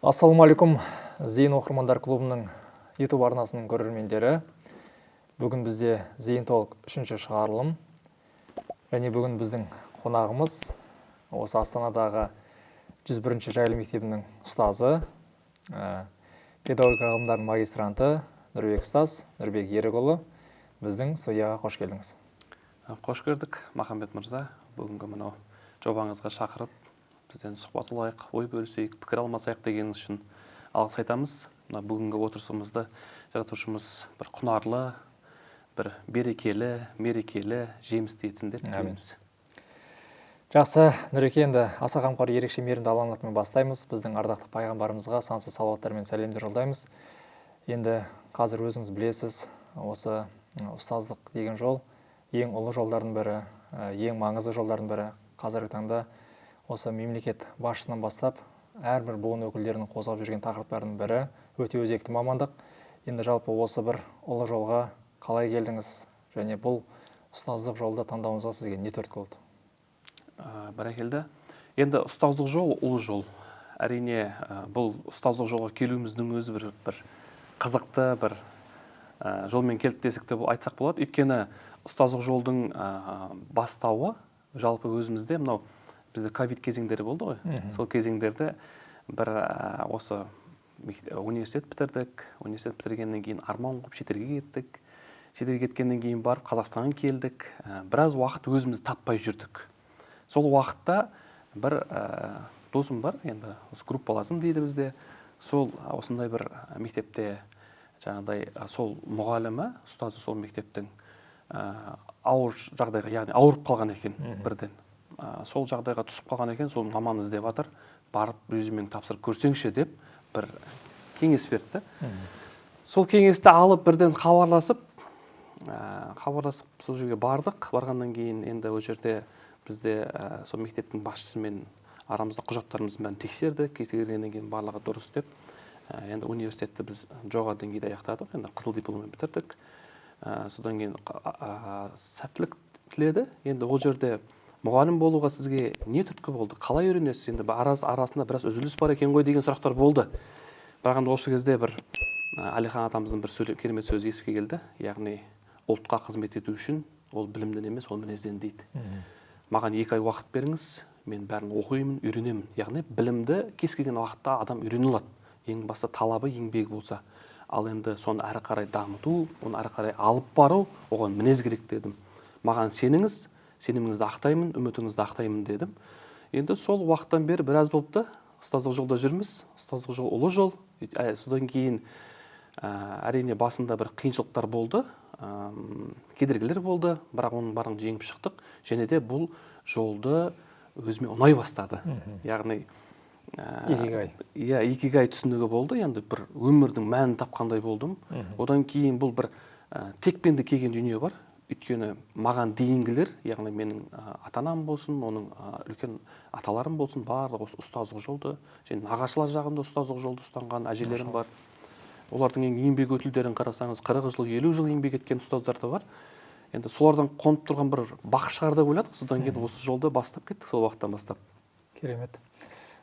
Ассалаумағалейкум, Зейін оқырмандар клубының YouTube арнасының көрермендері. Бүгін бізде Зейін толық 3-ші шығарылым. Және бүгін біздің қонағымыз осы Астанадағы 101-ші жайлы мектебінің ұстазы, педагогика ғылымдарының магистранты Нұрбек ұстаз, Нұрбек Ерікұлы. Біздің студияға қош келдіңіз. Қош көрдік, Махамбет мырза. Бүгінгі мынау жобаңызға шақырып, бізден сұхбат алайық, ой бөлісейік, пікір алмасайық дегеніңіз үшін алғыс айтамыз. Бүгінгі отырысымызды жаратушымыз бір құнарлы, бір берекелі, мерекелі, жемісті етсін деп тілейміз. Жақсы, Нұреке, енді аса қамқор ерекше мейірімді Алланың атымен бастаймыз. Біздің ардақты пайғамбарымызға сансыз салауаттар мен сәлемдер жолдаймыз. Енді қазір өзіңіз білесіз, осы ұстаздық деген жол ең ұлы жолдардың бірі, ең маңызды жолдардың бірі. Қазіргі таңда осы мемлекет басшысынан бастап әрбір буын өкілдерінің қозғап жүрген тақырыптардың бірі өте өзекті мамандық. Енді жалпы осы бір ұлы жолға қалай келдіңіз және бұл ұстаздық жолды таңдауыңызға сізге не түрткі болды? Бәрекелді. Енді ұстаздық жол ұлы жол. Әрине бұл ұстаздық жолға келуіміздің өзі бір қызықты бір жолмен келдік десек те айтсақ болады. Өйткені ұстаздық жолдың бастауы жалпы өзімізде мынау бізде ковид кезеңдері болды ғой. Сол кезеңдерде бір осы университет бітірдік. Университет бітіргеннен кейін арман қуып шетелге кеттік. Шетелге кеткеннен кейін барып Қазақстанға келдік. Біраз уақыт өзіміз таппай жүрдік. Сол уақытта бір досым бар, енді группаласым дейді бізде. Сол осындай бір мектепте жаңағыдай сол мұғалімі, ұстазы сол мектептің ауыр жағдайға, яғни ауырып қалған екен бірден. Сол жағдайға түсіп қалған екен, сол маман іздеп жатыр, барып резюмеңді тапсырып көрсеңші деп бір кеңес берді. Сол кеңесті алып бірден хабарласып сол жерге бардық. Барғаннан кейін енді ол жерде бізде сол мектептің басшысымен арамызда құжаттарымыздың бәрін тексерді. Тексергеннен кейін барлығы дұрыс деп, енді университетті біз жоғары деңгейде аяқтадық, енді қызыл дипломмен бітірдік. Содан кейін сәттілік тіледі. Енді ол жерде мұғалім болуға сізге не түрткі болды? Қалай үйренесіз? Енді арасында біраз үзіліс бар екен ғой деген сұрақтар болды. Бірақ енді осы кезде бір Әлихан атамыздың бір керемет сөзі еске келді. Яғни ұлтқа қызмет ету үшін ол білімден емес, ол мінезден дейді. Маған 2 ай уақыт беріңіз, мен бәрін оқимын, үйренемін. Яғни білімді кез келген уақытта адам үйрене алады. Ең басты талабы еңбегі болса. Ал енді соны әрі қарай дамыту, оны әрі қарай алып бару, оған мінез керек дедім. Маған сеніңіз, сеніміңізді ақтаймын, үмітіңізді ақтаймын дедім. Енді сол уақыттан бері біраз болыпты. Ұстаздық жолда жүрміз. Ұстаздық жол ұлы жол. Содан кейін әрине басында бір қиыншылықтар болды, кедергілер болды, бірақ оның барын жеңіп шықтық. Және де бұл жолды өзіме ұнай бастады. Яғни икигай түсінігі болды. Енді бір өмірдің мәнін тапқандай болдым. Одан кейін бұл бір текпенді келген дүние бар. Өйткені маған дейінгілер, яғни менің ата-анам болсын, оның үлкен аталарым болсын, барлығы осы ұстаздық жолды, және нағашылар жағында ұстаздық жолды ұстанған әжелерім бар. Олардың еңбек өтілдерін қарасаңыз, 40 жыл, 50 жыл еңбек еткен ұстаздар да бар. Енді солардан қонып тұрған бір бақ шығар деп ойладық. Содан кейін осы жолды бастап кеттік, сол уақыттан бастап. Керемет.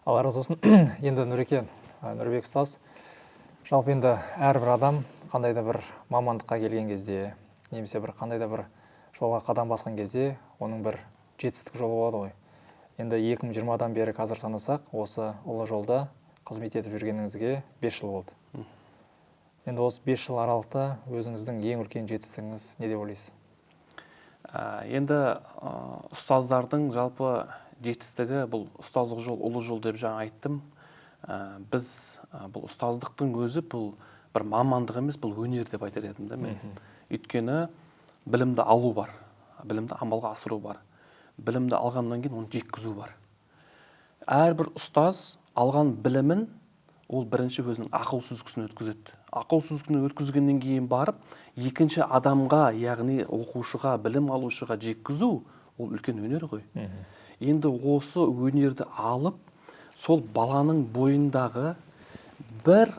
Алла разы болсын. Енді Нұреке, Нұрбек ұстаз, жалпы енді әрбір адам қандай да бір мамандыққа келген кезде, немесе бір қандай да бір жолға қадам басқан кезде, оның бір жетістік жолы болады ғой. Енді 2020-дан бері қазір санасақ, осы ұлы жолда қызмет етіп жүргеніңізге 5 жыл болды. Енді осы 5 жыл аралықта өзіңіздің ең үлкен жетістігіңіз не деп ойлайсыз? Енді ұстаздардың жалпы жетістігі бұл ұстаздық жол, ұлы жол деп жаңа айттым. Біз бұл ұстаздықтың өзі бұл бір мамандық емес, бұл өнер деп айтар едім да мен. Өйткені білімді алу бар, білімді амалға асыру бар. Білімді алғаннан кейін оны жеткізу бар. Әрбір ұстаз алған білімін ол бірінші өзінің ақыл сүзгісін өткізеді. Ақыл сүзгісін өткізгеннен кейін барып, екінші адамға, яғни оқушыға, білім алушыға жеткізу ол үлкен өнер ғой. Енді осы өнерді алып, сол баланың бойындағы бір,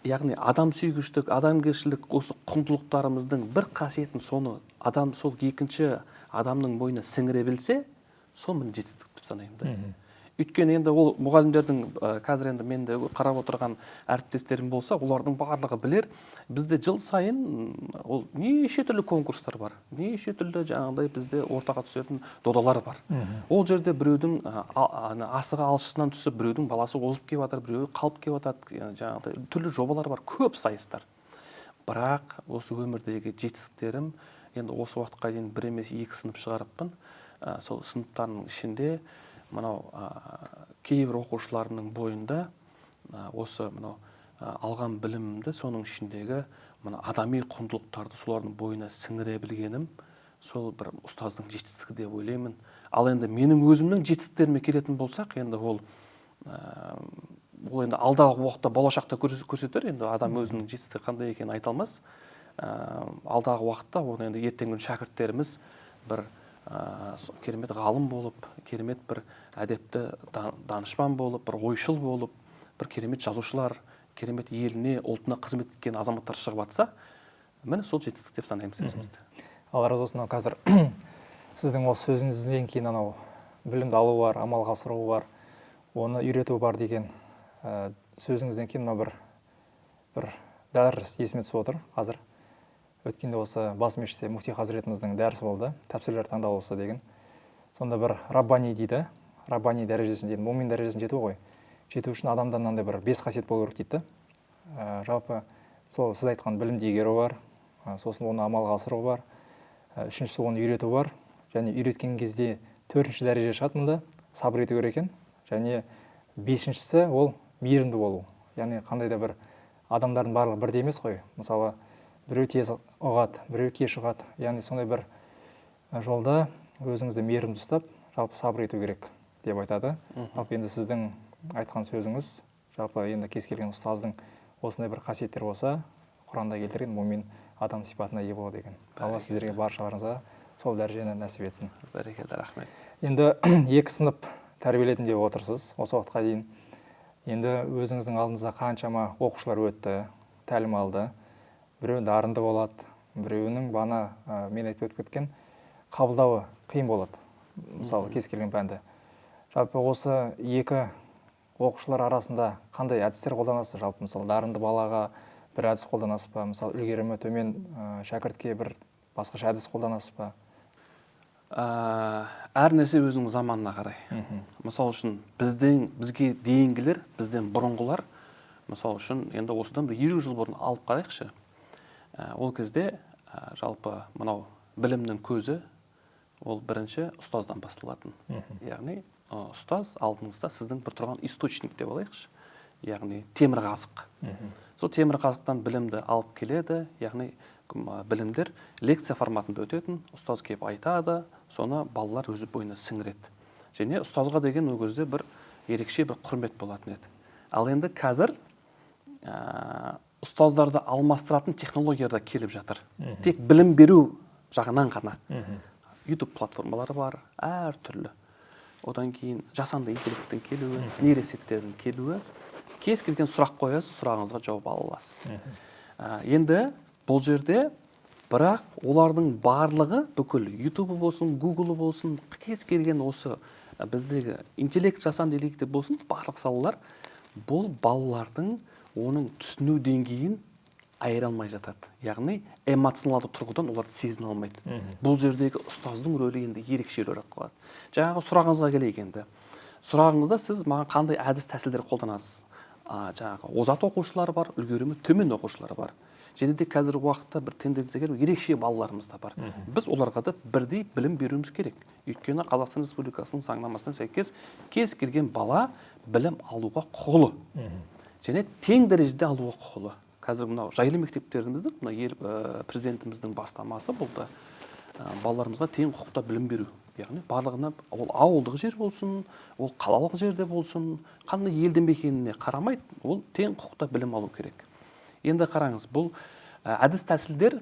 яғни адамсүйгіштік, адамгершілік, осы құндылықтарымыздың бір қасиетін соны адам сол екінші адамның бойына сіңіре білсе, сол мен жетістік деп санаймын да. Өйткені енді ол мұғалімдердің қазір енді менде қарап отырған әріптестерім болса, олардың барлығы білер. Бізде жыл сайын ол неше түрлі конкурстар бар, неше түрлі жаңағыдай бізде ортаға түсетін додалар бар. Ол жерде біреудің асығы алшысынан түсіп, біреудің баласы озып келіп жатыр, біреуі қалып келіп жатады, жаңағыдай түрлі жобалар бар, көп сайыстар. Бірақ осы өмірдегі жетістіктерім енді осы уақытқа дейін бір емес екі сынып шығарыппын. Сол сыныптардың ішінде мынау кейбір оқушыларымның бойында осы мынау алған білімімді, соның ішіндегі мына адами құндылықтарды солардың бойына сіңіре білгенім сол бір ұстаздың жетістігі деп ойлаймын. Ал енді менің өзімнің жетістіктеріме келетін болсақ, енді ол енді алдағы уақытта болашақта көрсетер. Енді адам өзінің жетістігі қандай екенін айта алмас. Алдағы уақытта оны енді ертеңгі шәкірттеріміз бір керемет ғалым болып, керемет бір әдепті данышпан болып, бір ойшыл болып, бір керемет жазушылар, керемет еліне, ұлтына қызмет еткен азаматтар шығып жатса, міне сол жетістік деп санаймыз өзімізді. Алла разы болсын. Қазір сіздің осы сөзіңізден кейін анау білімді алу бар, амалға асыру бар, оны үйрету бар деген сөзіңізден кейін мына бір дәріс есіме түсіп отыр қазір. Өткенде осы бас мешітте муфти хазіретіміздің дәрісі болды, тәпсірлер таңдалысы деген. Сонда бір раббани дейді, раббани дәрежесін дейді, момин дәрежесін жету ғой. Жету үшін адамда мынандай бір 5 қасиет болу керек дейді. Жалпы сол сіз айтқан білімді игеру бар, сосын оны амалға асыру бар, үшіншісі оны үйрету бар, және үйреткен кезде 4-ші дәреже шығады мұнда, сабыр ету керек екен, және 5-шісі ол мейірімді болу. Яғни қандай да бір адамдардың барлығы бірдей емес қой. Мысалы, біреу тез ұғады, біреу кеш ұғады. Яғни сондай бір жолда өзіңізді мейірімді ұстап, жалпы сабыр ету керек деп айтады. Жалпы енді сіздің айтқан сөзіңіз, жалпы енді кез келген ұстаздың осындай бір қасиеттер болса, Құранда келтірген момин адам сипатына ие болады екен. Алла сіздерге баршаларыңызға сол дәрежені нәсіп етсін. Бәрекелді, рахмет. Енді 2 сынып тәрбиеледім деп отырсыз осы уақытқа дейін. Енді өзіңіздің алдыңызда қаншама оқушылар өтті, тәлім алды. Біреу дарынды болады, біреуінің бана мен айтып өтіп кеткен қабылдауы қиын болады. Мысалы, кез келген пәнді. Жалпы осы 2 оқушылар арасында қандай әдістер қолданасыз? Жалпы мысалы дарынды балаға бір әдіс қолданасыз ба? Мысалы үлгерімі төмен шәкіртке бір басқаша әдіс қолданасыз ба? Әр нәрсе өзінің заманына қарай. Мысалы үшін бізге дейінгілер, бізден бұрынғылар, мысалы үшін енді осыдан 50 жыл бұрын алып қарайықшы. Ол кезде жалпы мынау білімнің көзі ол бірінші ұстаздан басталатын. Яғни ұстаз алдыңызда сіздің бір тұрған источник деп алайықшы. Яғни темір қазық. Сол темір қазықтан білімді алып келеді, яғни білімдер лекция форматында өтетін, ұстаз келіп айтады, соны балалар өзі бойына сіңіреді. Және ұстазға деген ол кезде бір ерекше бір құрмет болатын еді. Ал енді қазір ұстаздарды алмастыратын технологиялар да келіп жатыр. Тек білім беру жағынан ғана. YouTube платформалары бар, әр түрлі. Одан кейін жасанды интеллекттің келуі, нейросеттердің келуі, кез келген сұрақ қоясыз, сұрағыңызға жауап ала аласыз. Енді бұл жерде бірақ олардың барлығы бүкіл YouTube болсын, Google болсын, кез келген осы біздегі интеллект, жасанды интеллект болсын, барлық салалар бұл балалардың оның түсіну деңгейін айыра алмай жатады. Яғни эмоционалды тұрғыдан оларды сезіне алмайды. Бұл жердегі ұстаздың рөлі енді ерекше рөл атқарады. Жаңағы сұрағыңызға келейік енді. Сұрағыңызда сіз маған қандай әдіс тәсілдер қолданасыз? Жаңағы озат оқушылар бар, үлгерімі төмен оқушылар бар. Және де қазіргі уақытта бір тенденция ерекше балаларымыз да бар. Біз оларға да бірдей білім беруіміз керек. Өйткені Қазақстан Республикасының заңнамасына сәйкес кез келген бала білім алуға құқылы. Және тең дәрежеде алуға құқылы. Қазір мынау жайлы мектептеріміздің, президентіміздің бастамасы болды. Балаларымызға тең құқықта білім беру. Яғни барлығына ол ауылдық жер болсын, ол қалалық жерде болсын, қандай елді мекеніне қарамайды, ол тең құқықта білім алу керек. Енді қараңыз, бұл әдіс тәсілдер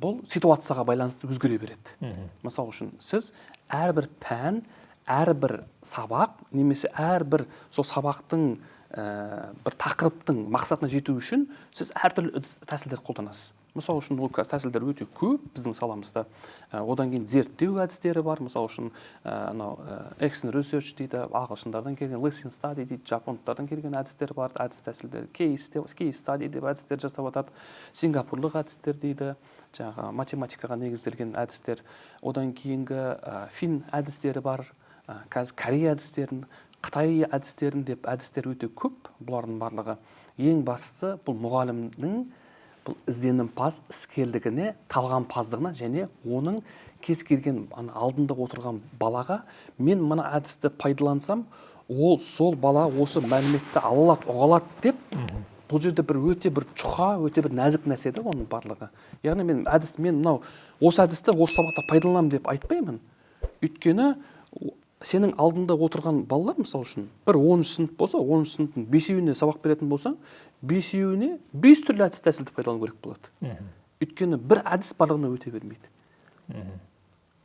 бұл ситуацияға байланысты өзгере береді. Мысалы үшін сіз әрбір пән, әрбір сабақ, немесе әрбір сол сабақтың бір тақырыптың мақсатына жету үшін сіз әртүрлі тәсілдер қолданасыз. Мысалы үшін ол тәсілдер өте көп біздің саламызда. Одан кейін зерттеу әдістері бар. Мысалы үшін анау action research дейді, ағылшындардан келген lesson study дейді, жапондықтардан келген әдістер бар, әдіс тәсілдер, case study деп әдістер жасап жатады. Сингапурлық әдістер дейді, жаңағы математикаға негізделген әдістер. Одан кейінгі фин әдістері бар, қазір Корей әдістерін, Қытай әдістерін деп әдістер өте көп. Бұлардың барлығы ең бастысы бұл мұғалімнің бұл ізденімпаз іскерлігіне, талғампаздығына және оның кез келген алдында отырған балаға мен мына әдісті пайдалансам, ол сол бала осы мәліметті ала алады, ұға алады деп, бұл жерде өте бір жұқа, өте бір нәзік нәрсе де оның барлығы. Яғни мен мынау осы әдісті осы сабақта пайдаланамын деп айтпаймын. Өйткені сенің алдында отырған балалар, мысалы үшін, бір 10-шы сынып болса, 10-шы сыныптың 5-еуіне сабақ беретін болсаң, 5-еуіне 5 түрлі әдіс тәсілді пайдалану керек болады. Өйткені бір әдіс барлығына өте бермейді.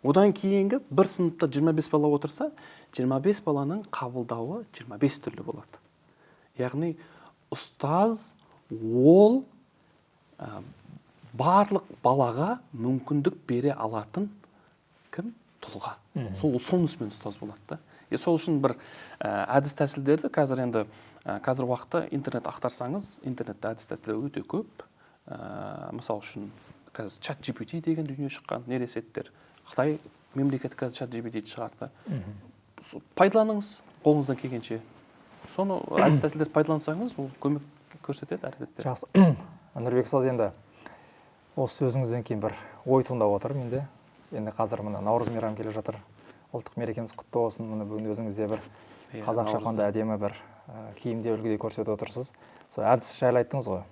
Одан кейінгі бір сыныпта 25 бала отырса, 25 баланың қабылдауы 25 түрлі болады. Яғни ұстаз ол барлық балаға мүмкіндік бере алатын кім? Тұлға. Сонысымен ұстаз болады да. Сол үшін бір әдіс тәсілдерді қазір уақытта интернет ақтарсаңыз, интернетте әдіс тәсілдер өте көп. Мысалы үшін қазір чат GPT деген дүние шыққан, нейросеттер. Қытай мемлекеті қазір чат GPT шығарды. Пайдаланыңыз қолыңыздан келгенше. Соны әдіс тәсілдерді пайдалансаңыз, ол көмек көрсетеді әрекеттер. Жақсы. Нұрбек ұстаз, енді осы сөзіңізден кейін бір ой туындап отыр менде. Енді қазір мына Наурыз мейрамы келе жатыр. Ұлттық мерекеміз құтты болсын. Міне бүгін өзіңізде бір қазақ шапанда әдемі бір киімде үлгіде көрсетіп отырсыз. Әдіс жайлы айттыңыз ғой.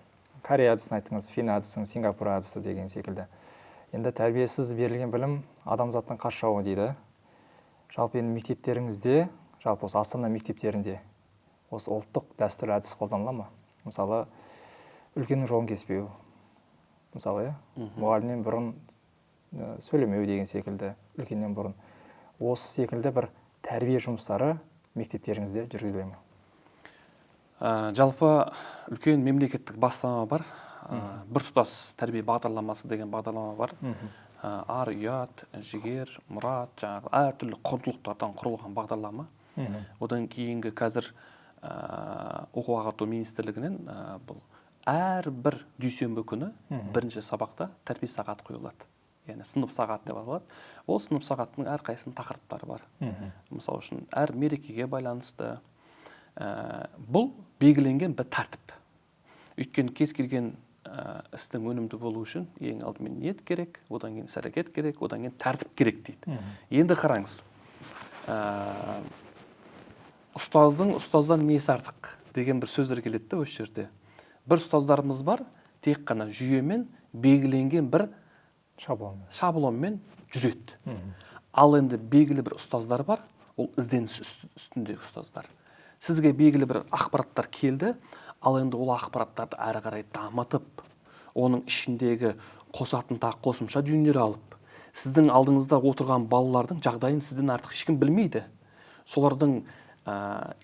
Корей әдісін айттыңыз, фин әдісін, Сингапур әдісі деген секілді. Енді тәрбиесіз берілген білім адамзаттың қас жауы дейді. Жалпы енді мектептеріңізде, жалпы осы Астана мектептерінде осы ұлттық дәстүрлі әдіс қолданыла ма? Мысалы, үлкеннің жолын кеспеу. Мысалы, мұғалімнен бұрын сөйлемеу деген секілді, үлкеннен бұрын. Осы секілді бір тәрбие жұмыстары мектептеріңізде жүргізіле ме? Жалпы үлкен мемлекеттік бастама бар. Біртұтас тәрбие бағдарламасы деген бағдарлама бар. Ар ұят, жігер, мұрат, жаңағы әртүрлі құндылықтардан құрылған бағдарлама. Одан кейінгі қазір оқу ағарту министрлігінен бұл әрбір дүйсенбі күні бірінші сабақта тәрбие сағаты қойылады. Яғни сынып сағаты деп аталады. Ол сынып сағатының әрқайсысының тақырыптары бар. Мысалы үшін әр мерекеге байланысты бұл белгіленген бір тәртіп. Өйткені кез келген істің өнімді болу үшін ең алдымен ниет керек, одан кейін іс-әрекет керек, одан кейін тәртіп керек дейді. Енді қараңыз, ұстаздан несі артық деген бір сөздер келеді осы жерде. Бір ұстаздарымыз бар, тек қана жүйемен белгіленген бір шаблонмен жүреді. Ал енді белгілі бір ұстаздар бар, ол ізденіс үстіндегі ұстаздар. Сізге белгілі бір ақпараттар келді, ал енді ол ақпараттарды әрі қарай дамытып, оның ішіндегі қосатын қосымша дүниелер алып, сіздің алдыңызда отырған балалардың жағдайын сізден артық ешкім білмейді. Солардың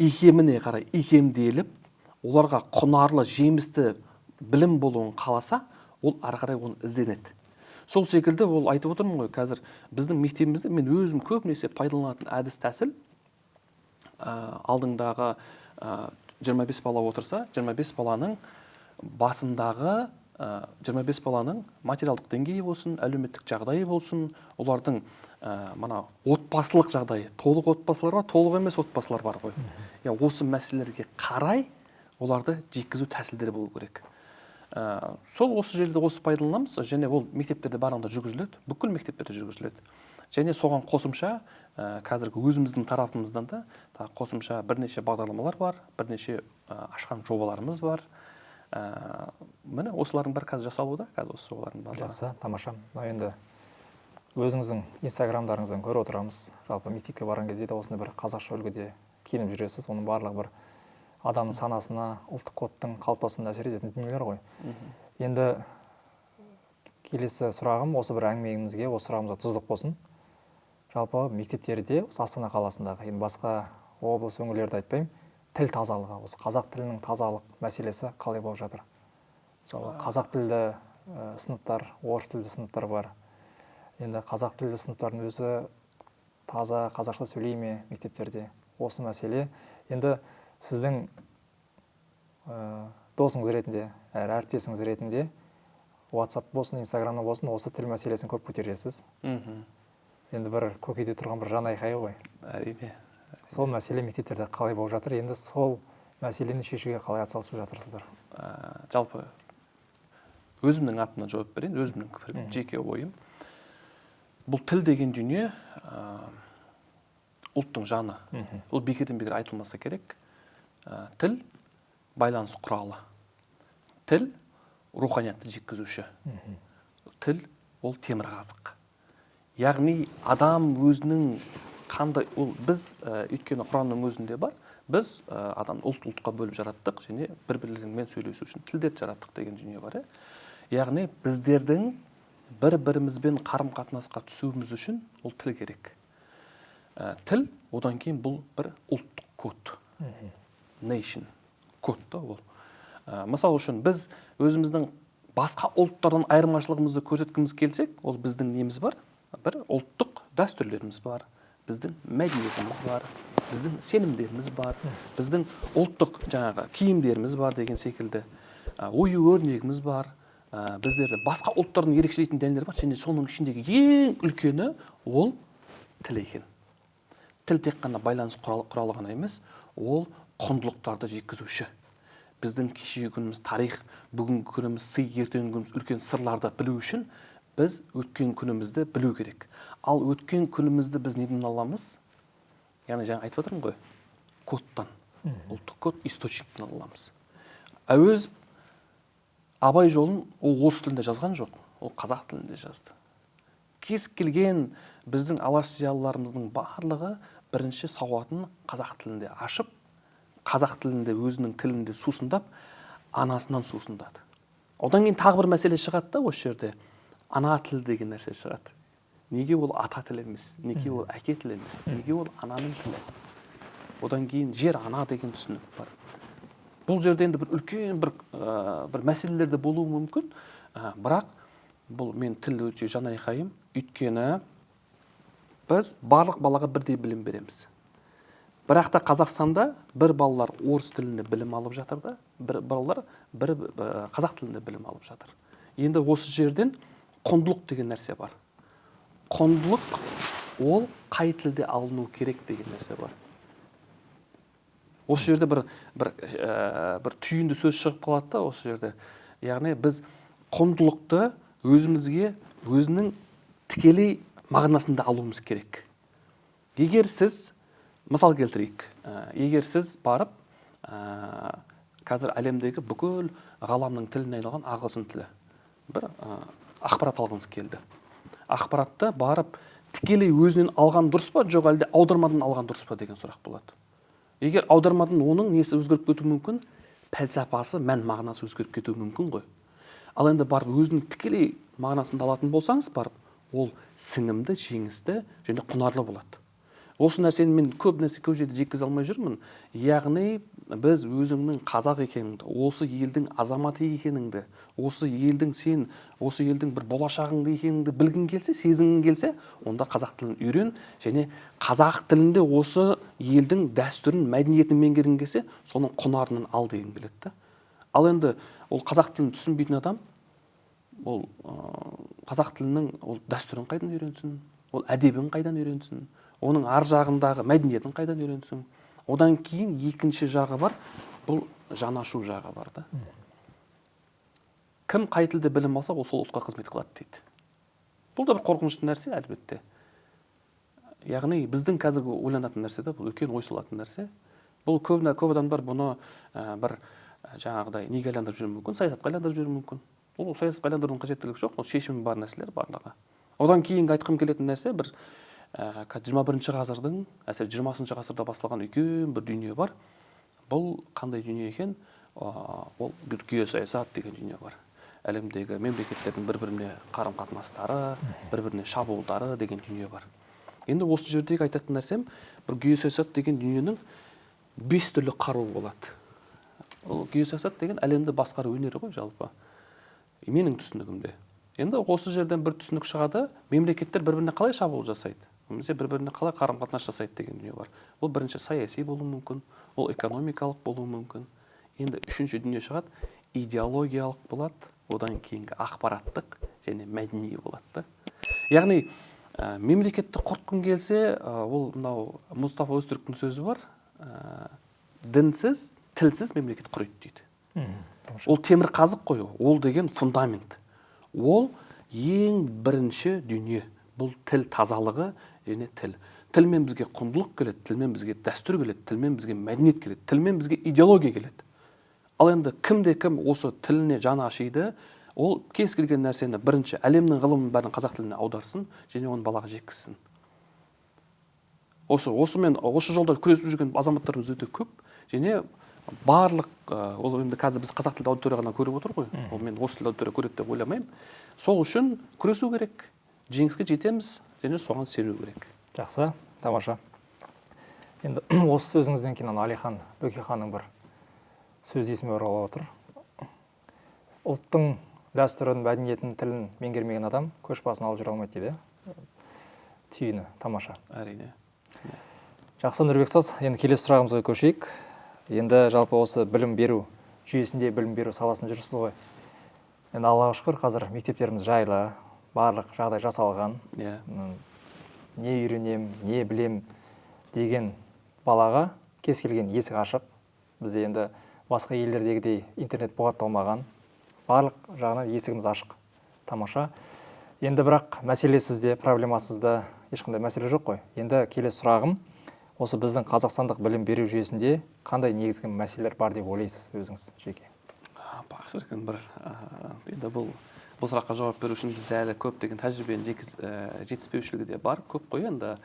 икеміне қарай икемделіп, оларға құнарлы, жемісті білім болуын қаласа, ол әрі қарай оны ізденеді. Сол секілді ол айтып отырмын ғой, қазір біздің мектебімізде мен өзім көбінесе пайдаланатын әдіс тәсіл, алдыңдағы 25 бала отырса, 25 баланың басындағы 25 баланың материалдық деңгейі болсын, әлеуметтік жағдайы болсын, олардың мына отбасылық жағдайы, толық отбасылар бар, толық емес отбасылар бар ғой. Осы мәселелерге қарай оларды жеткізу тәсілдері болу керек. Сол осы жерде осы пайдаланамыз, және ол мектептерде барында жүргізіледі, бүкіл мектептерде жүргізіледі. Және соған қосымша қазіргі өзіміздің тарапымыздан да қосымша бірнеше бағдарламалар бар, бірнеше ашқан жобаларымыз бар. Міне осылардың бәрі қазір жасалуда, қазір осы жобалардың барлығы. Жақсы, тамаша. Енді өзіңіздің инстаграмдарыңыздан көріп отырамыз. Жалпы мектепке барған кезде де осындай бір қазақша үлгіде киініп жүресіз. Оның барлығы бір адамның санасына, ұлттық кодтың қалыптасуына әсер ететін дүниелер ғой. Енді келесі сұрағым, осы бір әңгімемізге, осы сұрағымызға тұздық болсын. Жалпы мектептерде, осы Астана қаласындағы, енді басқа облыс өңірлерді айтпаймын, тіл тазалығы, осы қазақ тілінің тазалық мәселесі қалай болып жатыр? Мысалы, қазақ тілді сыныптар, орыс тілді сыныптар бар. Енді қазақ тілді сыныптардың өзі таза қазақша сөйлей ме мектептерде? Осы мәселе. Енді сіздің досыңыз ретінде, әріптесіңіз ретінде WhatsApp болсын, Instagram'да болсын, осы тіл мәселесін көп көтересіз. Енді бір көкейде тұрған бір жан айқайы ғой. Әрине. Сол мәселе мектептерде қалай болып жатыр? Енді сол мәселені шешуге қалай атсалысып жатырсыздар? Жалпы өзімнің атымнан жауап берейін, өзімнің жеке ойым. Бұл тіл деген дүние ұлттың жаны. Ол бекерден бекер айтылмаса керек. Тіл байланыс құралы. Тіл руханиятты жеткізуші. Тіл ол темірқазық. Яғни адам өзінің қандай, біз өйткені Құранның өзінде бар, біз адам ұлтқа бөліп жараттық және бір-бірлерімен сөйлесу үшін тілдерді жараттық деген дүние бар. Яғни біздердің бір-бірімізбен қарым-қатынасқа түсуіміз үшін ол тіл керек. Тіл, одан кейін бұл бір ұлттық код. Nation код та ол. Мысал үшін біз өзіміздің басқа ұлттардан айырмашылығымызды көрсеткіміз келсек, ол біздің неміз бар, бір ұлттық дәстүрлеріміз бар, біздің мәдениетіміз бар, біздің сенімдеріміз бар, біздің ұлттық жаңағы киімдеріміз бар деген секілді, ою-өрнегіміз бар, біздерді басқа ұлттардың ерекшелейтін дәнелер бар, және соның ішіндегі ең үлкені ол тіл екен. Тіл тек қана байланыс құралы ғана емес, ол құндылықтарды жеткізуші. Біздің кешегі күніміз тарих, бүгінгі күніміз сый, ертеңгі күніміз үлкен сырларды білу үшін біз өткен күнімізді білу керек. Ал өткен күнімізді біз неден аламыз? Яғни жаңа айтып отырмын ғой, кодтан. Ұлттық код источниктен аламыз. Әуезов Абай жолын ол орыс тілінде жазған жоқ, ол қазақ тілінде жазды. Кез келген біздің алаш зиялыларымыздың барлығы бірінші сауатын қазақ тілінде ашып, қазақ тілінде өзінің тілінде сусындап, анасынан сусындады. Одан кейін тағы бір мәселе шығады да осы жерде. Ана тілі деген нәрсе шығады. Неге ол ата тілі емес, неге ол әке тілі емес, неге ол ананың тілі? Одан кейін жер ана деген түсінік бар. Бұл жерде енді бір үлкен бір мәселелер де болуы мүмкін, бірақ бұл мен тіл өте жан айқайым, өйткені біз барлық балаға бірдей білім береміз. Бірақ та Қазақстанда бір балалар орыс тілінде білім алып жатыр да, бір балалар қазақ тілінде білім алып жатыр. Енді осы жерден құндылық деген нәрсе бар. Құндылық ол қай тілде алыну керек деген нәрсе бар. Осы жерде бір түйінді сөз шығып қалады да осы жерде. Яғни біз құндылықты өзімізге өзінің тікелей мағынасында алуымыз керек. Егер сіз, мысал келтірейік, егер сіз барып, қазір әлемдегі бүкіл ғаламның тіліне айналған ағылшын тілі бір ақпарат алғыңыз келді. Ақпаратты барып тікелей өзінен алған дұрыс па, жоқ әлде аудармадан алған дұрыс па деген сұрақ болады. Егер аудармадан оның несі өзгеріп кетуі мүмкін, пәлсапасы, мән мағынасы өзгеріп кетуі мүмкін ғой. Ал енді барып өзінің тікелей мағынасында алатын болсаңыз, барып ол сіңімді, жеңісті және құнарлы болады. Осы нәрсені мен көп жерде жеткізе алмай жүрмін. Яғни біз өзіңнің қазақ екеніңді, осы елдің азаматы екеніңді, осы елдің бір болашағыңды екеніңді білгің келсе, сезінгің келсе, онда қазақ тілін үйрен, және қазақ тілінде осы елдің дәстүрін, мәдениетін меңгергің келсе, соның құнарынан ал деген келеді. Ал енді ол қазақ тілін түсінбейтін адам, ол қазақ тілінің ол дәстүрін қайдан үйренсін, ол әдебін қайдан үйренсін, оның ар жағындағы мәдениетін қайдан үйренсін. Одан кейін екінші жағы бар, бұл жанашу жағы бар да. Кім қай тілде білім алса, ол сол ұлтқа қызмет қылады дейді. Бұл да бір қорқынышты нәрсе, әлбетте. Яғни біздің қазіргі ойланатын нәрсе де, бұл үлкен ой салатын нәрсе. Бұл көп адамдар бұны бір жаңағыдай неге айландырып жүруі мүмкін, саясатқа айландырып жүруі мүмкін. Ол саясатқа айландырудың қажеттілігі жоқ, ол шешімі бар нәрселер барлығы. Одан кейінгі айтқым келетін нәрсе бір 21-ші ғасырдың, әсіресе 20-ші ғасырда басталған үлкен бір дүние бар. Бұл қандай дүние екен? Ол геосаясат деген дүние бар. Әлемдегі мемлекеттердің бір-біріне қарым-қатынастары, бір-біріне шабуылдары деген дүние бар. Енді осы жердегі айтатын нәрсем, бір геосаясат деген дүниенің 5 түрлі қаруы болады. Ол геосаясат деген әлемді басқару өнері ғой жалпы. менің түсінігімде. Енді осы жерден бір түсінік шығады, мемлекеттер бір-біріне қалай шабуыл жасайды, немесе бір-біріне қалай қарым-қатынас жасайды деген дүние бар. Ол бірінші саяси болуы мүмкін, ол экономикалық болуы мүмкін. Енді үшінші дүние шығады, идеологиялық болады, одан кейінгі ақпараттық және мәдени болады. Яғни мемлекетті құртқың келсе, ол мынау Мұстафа Өзтүріктің сөзі бар, дінсіз, тілсіз мемлекет құриды дейді. Ол темір қазық қой, ол деген фундамент. Ол ең бірінші дүние. Бұл тіл тазалығы және тіл. Тілмен бізге құндылық келеді, тілмен бізге дәстүр келеді, тілмен бізге мәдениет келеді, тілмен бізге идеология келеді. Ал енді кім осы тіліне жаны ашиды, ол кез келген нәрсені бірінші әлемнің ғылымын бәрін қазақ тіліне аударсын және оны балаға жеткізсін. Осы жолда күресіп жүрген азаматтарымыз өте көп, және барлық, ол енді қазір біз қазақ тілді аудитория ғана көріп отыр ғой, ол мен орыс тілді аудитория көреді деп ойламаймын. Сол үшін күресу керек, жеңіске жетеміз және соған сену керек. Жақсы, тамаша. Енді осы сөзіңізден кейін Әлихан Бөкейханның бір сөз есіме оралып отыр. Ұлттың дәстүрін, мәдениетін, тілін меңгермеген адам көш басын алып жүре алмайды дейді. Түйіні, тамаша. Әрине. Жақсы, Нұрбек ұстаз, енді келесі сұрағымызға көшейік. Енді жалпы осы білім беру жүйесінде, білім беру саласында жүрсіз ғой. Енді Аллаға шүкір, қазір мектептеріміз жайлы, барлық жағдай жасалған. Не үйренем, не білем деген балаға кез келген есік ашық. Бізде енді басқа елдердегідей интернет бұғатталмаған, барлық жағынан есігіміз ашық. Тамаша. Енді бірақ мәселесізде, проблемасызда ешқандай мәселе жоқ қой. Енді келесі сұрағым, осы біздің қазақстандық білім беру жүйесінде қандай негізгі мәселелер бар деп ойлайсыз өзіңіз жеке? Шіркін бір, енді бұл сұраққа жауап беру үшін бізде әлі көптеген тәжірибенің жетіспеушілігі де бар, көп қой. Енді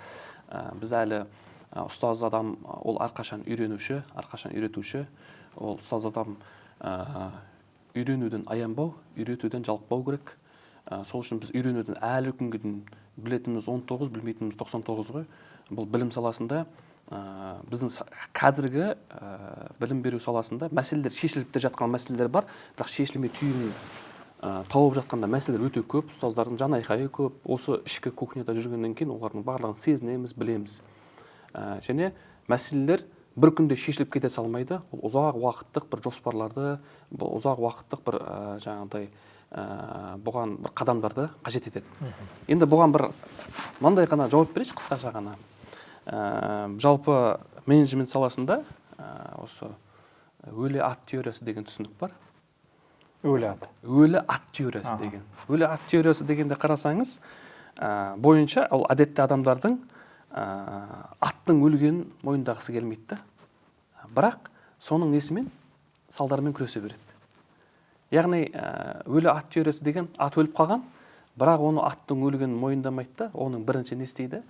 біз әлі ұстаз адам, ол әрқашан үйренуші, әрқашан үйретуші. Ол ұстаз адам үйренуден аянбау, үйретуден жалықпау керек. Сол үшін біз үйренуден әлі күнге дейін білетініміз 19, білмейтініміз 99 ғой. Бұл білім саласында біздің қазіргі білім беру саласында мәселелер, шешіліп те жатқан мәселелер бар, бірақ шешілмей түйінін тауып жатқанда мәселелер өте көп, ұстаздардың жан айқайы көп. Осы ішкі кухняда жүргеннен кейін олардың барлығын сезінеміз, білеміз. Және мәселелер бір күнде шешіліп кете салмайды. Ол ұзақ уақыттық бір жоспарларды, бұл ұзақ уақыттық бір жаңағыдай бұған бір қадамдарды қажет етеді. Енді бұған бір мынандай ғана жауап берейінші, қысқаша ғана. Жалпы менеджмент саласында осы өлі ат теориясы деген түсінік бар. Өлі ат. Өлі ат теориясы деген. Өлі ат теориясы дегенде қарасаңыз, бойынша ол әдетте адамдардың аттың өлгенін мойындағысы келмейді. Бірақ соның несімен салдарымен күресе береді. Яғни өлі ат теориясы деген ат өліп қалған, бірақ оны аттың өлгенін мойындамайды. Оның бірінші не істейді?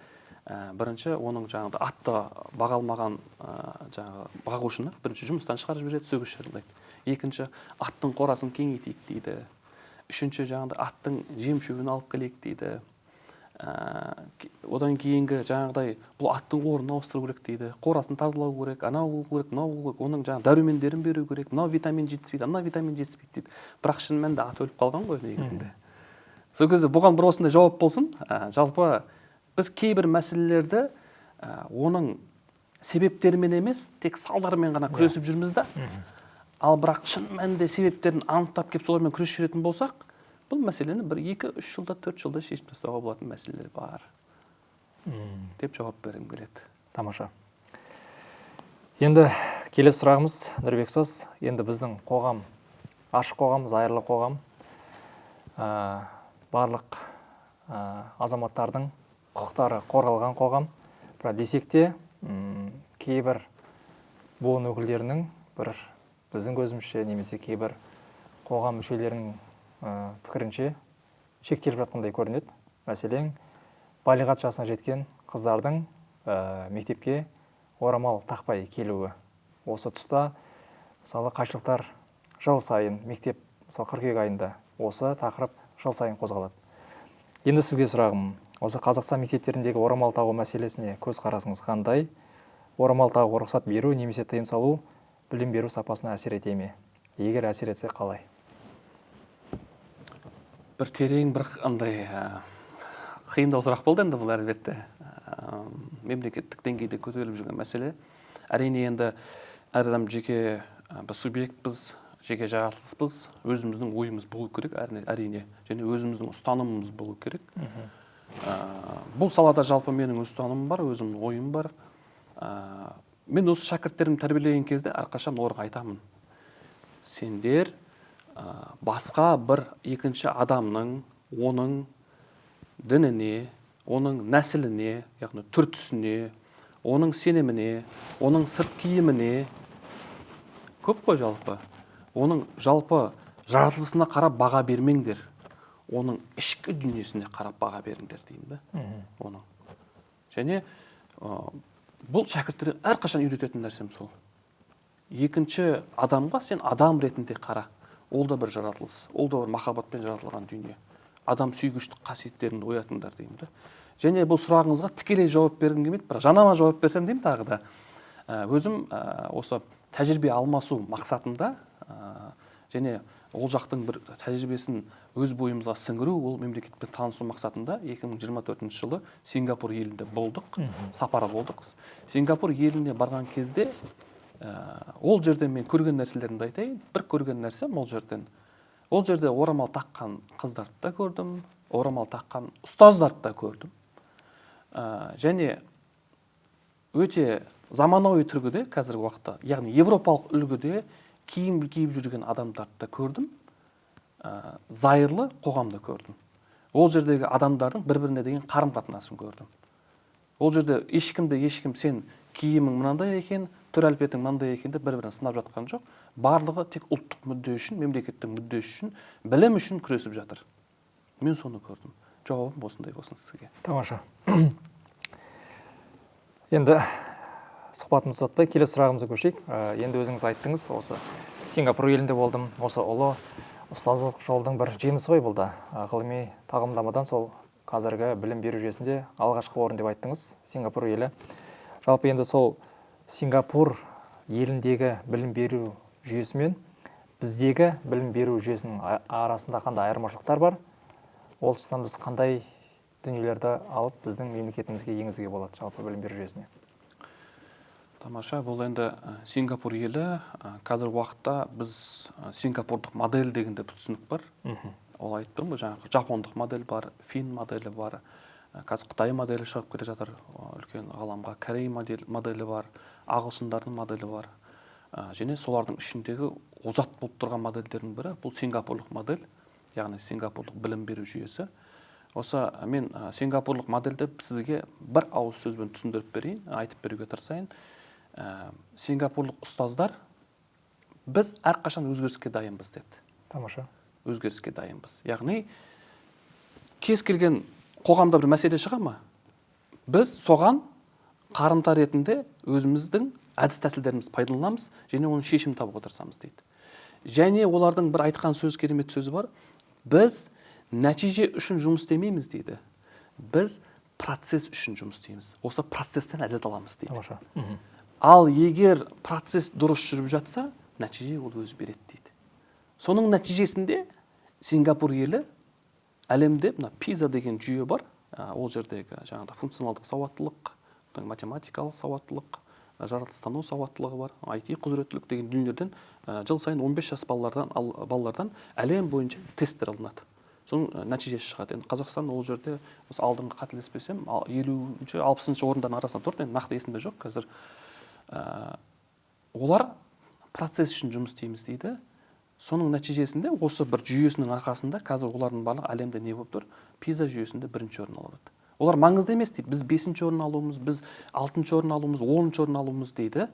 Бірінші оның жаңағы атты баға алмаған бағушыны бірінші жұмыстан шығарып жібереді, сөгіс жарылдайды. Екінші, аттың қорасын кеңейтейік дейді. Үшінші, жаңағы аттың жем шөбін алып келейік дейді. Одан кейінгі жаңағыдай бұл аттың орнын ауыстыру керек дейді. Қорасын тазалау керек, анау болу керек, мынау болу керек. Оның жаңағы дәрумендерін беру керек. Мынау витамин жетіспейді, мынау витамин жетіспейді дейді. Бірақ шын мәнінде ат өліп қалған ғой негізінде. Сол кезде бұған бір осындай жауап болсын. Жалпы біз кейбір мәселелерді оның себептерімен емес, тек салдарымен ғана күресіп жүрміз да. Ал бірақ шын мәнінде себептерін анықтап кеп солармен күресіп жүретін болсақ, бұл мәселені 1-2-3 жылда, 4 жылда шешіп тастауға болатын мәселелер бар. Деп жауап бергім келеді. Тамаша. Енді келесі сұрағымыз, Нұрбек ұстаз, енді біздің қоғам, ашық қоғам, зайырлы қоғам, барлық азаматтардың құқықтары қорғалған қоғам. Бірақ десек те, кейбір буын өкілдерінің біздің көзімізше немесе кейбір қоғам мүшелерінің пікірінше шектеліп жатқандай көрінеді. Мәселен, балиғат жасына жеткен қыздардың мектепке орамал тақпай келуі. Осы тұста мысалы қайшылықтар жыл сайын мектеп, мысалы қыркүйек айында осы тақырып жыл сайын қозғалады. Енді сізге сұрағым, осы Қазақстан мектептеріндегі орамал тағу мәселесіне көзқарасыңыз қандай? Орамал тағуға рұқсат беру немесе тыйым салу білім беру сапасына әсер ете ме? Егер әсер етсе қалай? бір терең бір андай қиындау сұрақ болды енді бұл әлбетте. Мемлекеттік деңгейде көтеріліп жүрген мәселе. Әрине енді әр адам жеке бір субъектпіз, жеке жаратылыспыз, өзіміздің ойымыз болу керек әрине, және өзіміздің ұстанымымыз болу керек. Бұл салада жалпы менің ұстанымым бар, өзімнің ойым бар. Мен осы шәкірттерімді тәрбиелеген кезде әрқашан оларға айтамын. Сендер басқа бір екінші адамның, оның дініне, оның нәсіліне, яғни түр-түсіне, оның сеніміне, оның сырт киіміне, көп қой жалпы. Оның жалпы жаратылысына қарап баға бермеңдер. Оның ішкі дүниесіне қарап баға беріңдер деймін да. Оның. Және бұл шәкірттерге әрқашан үйрететін нәрсем сол. Екінші адамға сен адам ретінде қара. Ол да бір жаратылыс, ол да бір махаббатпен жаратылған дүние. Адам сүйгіштік қасиеттерін оятыңдар деймін да. Және бұл сұрағыңызға тікелей жауап бергім келмейді, бірақ жанама жауап берсем деймін тағы да. Өзім осы тәжірибе алмасу мақсатында және ол жақтың бір тәжірибесін өз бойымызға сіңіру, ол мемлекетпен танысу мақсатында 2024 жылы Сингапур елінде болдық, сапары болдық. Сингапур еліне барған кезде ол жерден мен көрген нәрселерімді айтайын. Бір көрген нәрсем ол жерде орамал таққан қыздарды да көрдім, орамал таққан ұстаздарды да көрдім. Және өте заманауи түргіде қазіргі уақытта, яғни европалық үлгіде киім киіп жүрген адамдарды да көрдім, зайырлы қоғамда көрдім. Ол жердегі адамдардың бір-біріне деген қарым-қатынасын көрдім. Ол жерде ешкім сен киімің мынандай екен, түр әлпетің мынандай екен деп бір-бірін сынап жатқан жоқ. Барлығы тек ұлттық мүдде үшін, мемлекеттің мүддесі үшін, білім үшін күресіп жатыр. Мен соны көрдім. Жауабым осындай болсын сізге. Тамаша. Енді сұхбатымызды ұзатпай келесі сұрағымызға көшейік. Енді өзіңіз айттыңыз, осы Сингапур елінде болдым. Осы ұлы ұстаздық жолдың бір жемісі ғой бұл да. Ғылыми тағылымдамадан сол қазіргі білім беру жүйесінде алғашқы орын деп айттыңыз, Сингапур елі. Жалпы енді сол Сингапур еліндегі білім беру жүйесі мен біздегі білім беру жүйесінің арасында қандай айырмашылықтар бар? Ол тұстан біз қандай дүниелерді алып біздің мемлекетімізге енгізуге болады жалпы білім беру жүйесіне? Тамаша, бұл енді Сингапур елі қазіргі уақытта біз Сингапурдық модель деген де түсінік бар. Ол айтып тұрмын, жаңағы жапондық модель бар, фин моделі бар, қазір Қытай моделі шығып келе жатыр үлкен ғаламға, Корей моделі бар, ағылшындардың моделі бар. Және солардың ішіндегі озат болып тұрған модельдердің бірі бұл Сингапурлық модель, яғни Сингапурлық білім беру жүйесі. Осы мен Сингапурлық модельді сізге бір ауыз сөзбен түсіндіріп берейін, айтып беруге тырысайын. Сингапурлық ұстаздар біз әрқашан өзгеріске дайынбыз деді. Тамаша. Өзгеріске дайынбыз. Яғни кез келген қоғамда бір мәселе шыға ма? Біз соған қарымта ретінде өзіміздің әдіс тәсілдерімізді пайдаланамыз және оның шешімін табуға тырысамыз дейді. Және олардың бір айтқан сөз, керемет сөзі бар. Біз нәтиже үшін жұмыс істемейміз дейді. Біз процесс үшін жұмыс істейміз. Осы процесстен ләззат аламыз дейді. Тамаша. Ал егер процесс дұрыс жүріп жатса, нәтиже ол өзі береді дейді. Соның нәтижесінде Сингапур елі әлемде мына PISA деген жүйе бар. Ол жердегі жаңағыда функционалдық сауаттылық, математикалық сауаттылық, жаратылыстану сауаттылығы бар, IT құзыреттілік деген дүниелерден жыл сайын 15 жас балалардан әлем бойынша тесттер алынады. Соның нәтижесі шығады. Енді Қазақстан ол жерде осы алдыңғы қателеспесем 50-60 орындардың арасында тұр. Енді нақты есімде жоқ қазір. Олар процесс үшін жұмыс істейміз дейді. Соның нәтижесінде осы бір жүйесінің арқасында қазір олардың барлығы әлемде не болып тұр? PISA жүйесінде 1-ші орын алады. Олар маңызды емес дейді. Біз 5-ші орын алуымыз, біз 6-ші орын алуымыз, 10-ші орын алуымыз дейді.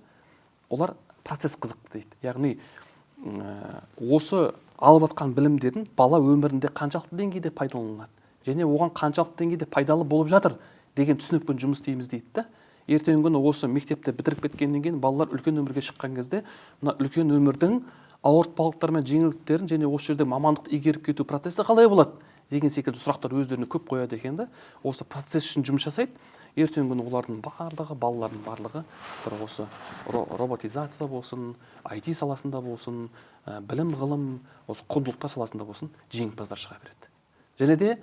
Олар процесс қызықты дейді. Яғни осы алып жатқан білімдерін бала өмірінде қаншалықты деңгейде пайдаланылады және оған қаншалықты деңгейде пайдалы болып жатыр деген түсінікпен жұмыс істейміз дейді да. Ертеңгі күні осы мектепті бітіріп кеткеннен кейін балалар үлкен өмірге шыққан кезде мына үлкен өмірдің ауыртпалықтары мен жеңілдіктерін және осы жерде мамандықты игеріп кету процесі қалай болады деген секілді сұрақтар өздеріне көп қояды екен да. Осы процесс үшін жұмыс жасайды. Ертеңгі күні олардың барлығы, балалардың барлығы бір осы роботизация болсын, IT саласында болсын, білім ғылым, осы құндылықтар саласында болсын, жеңімпаздар шыға береді. Және де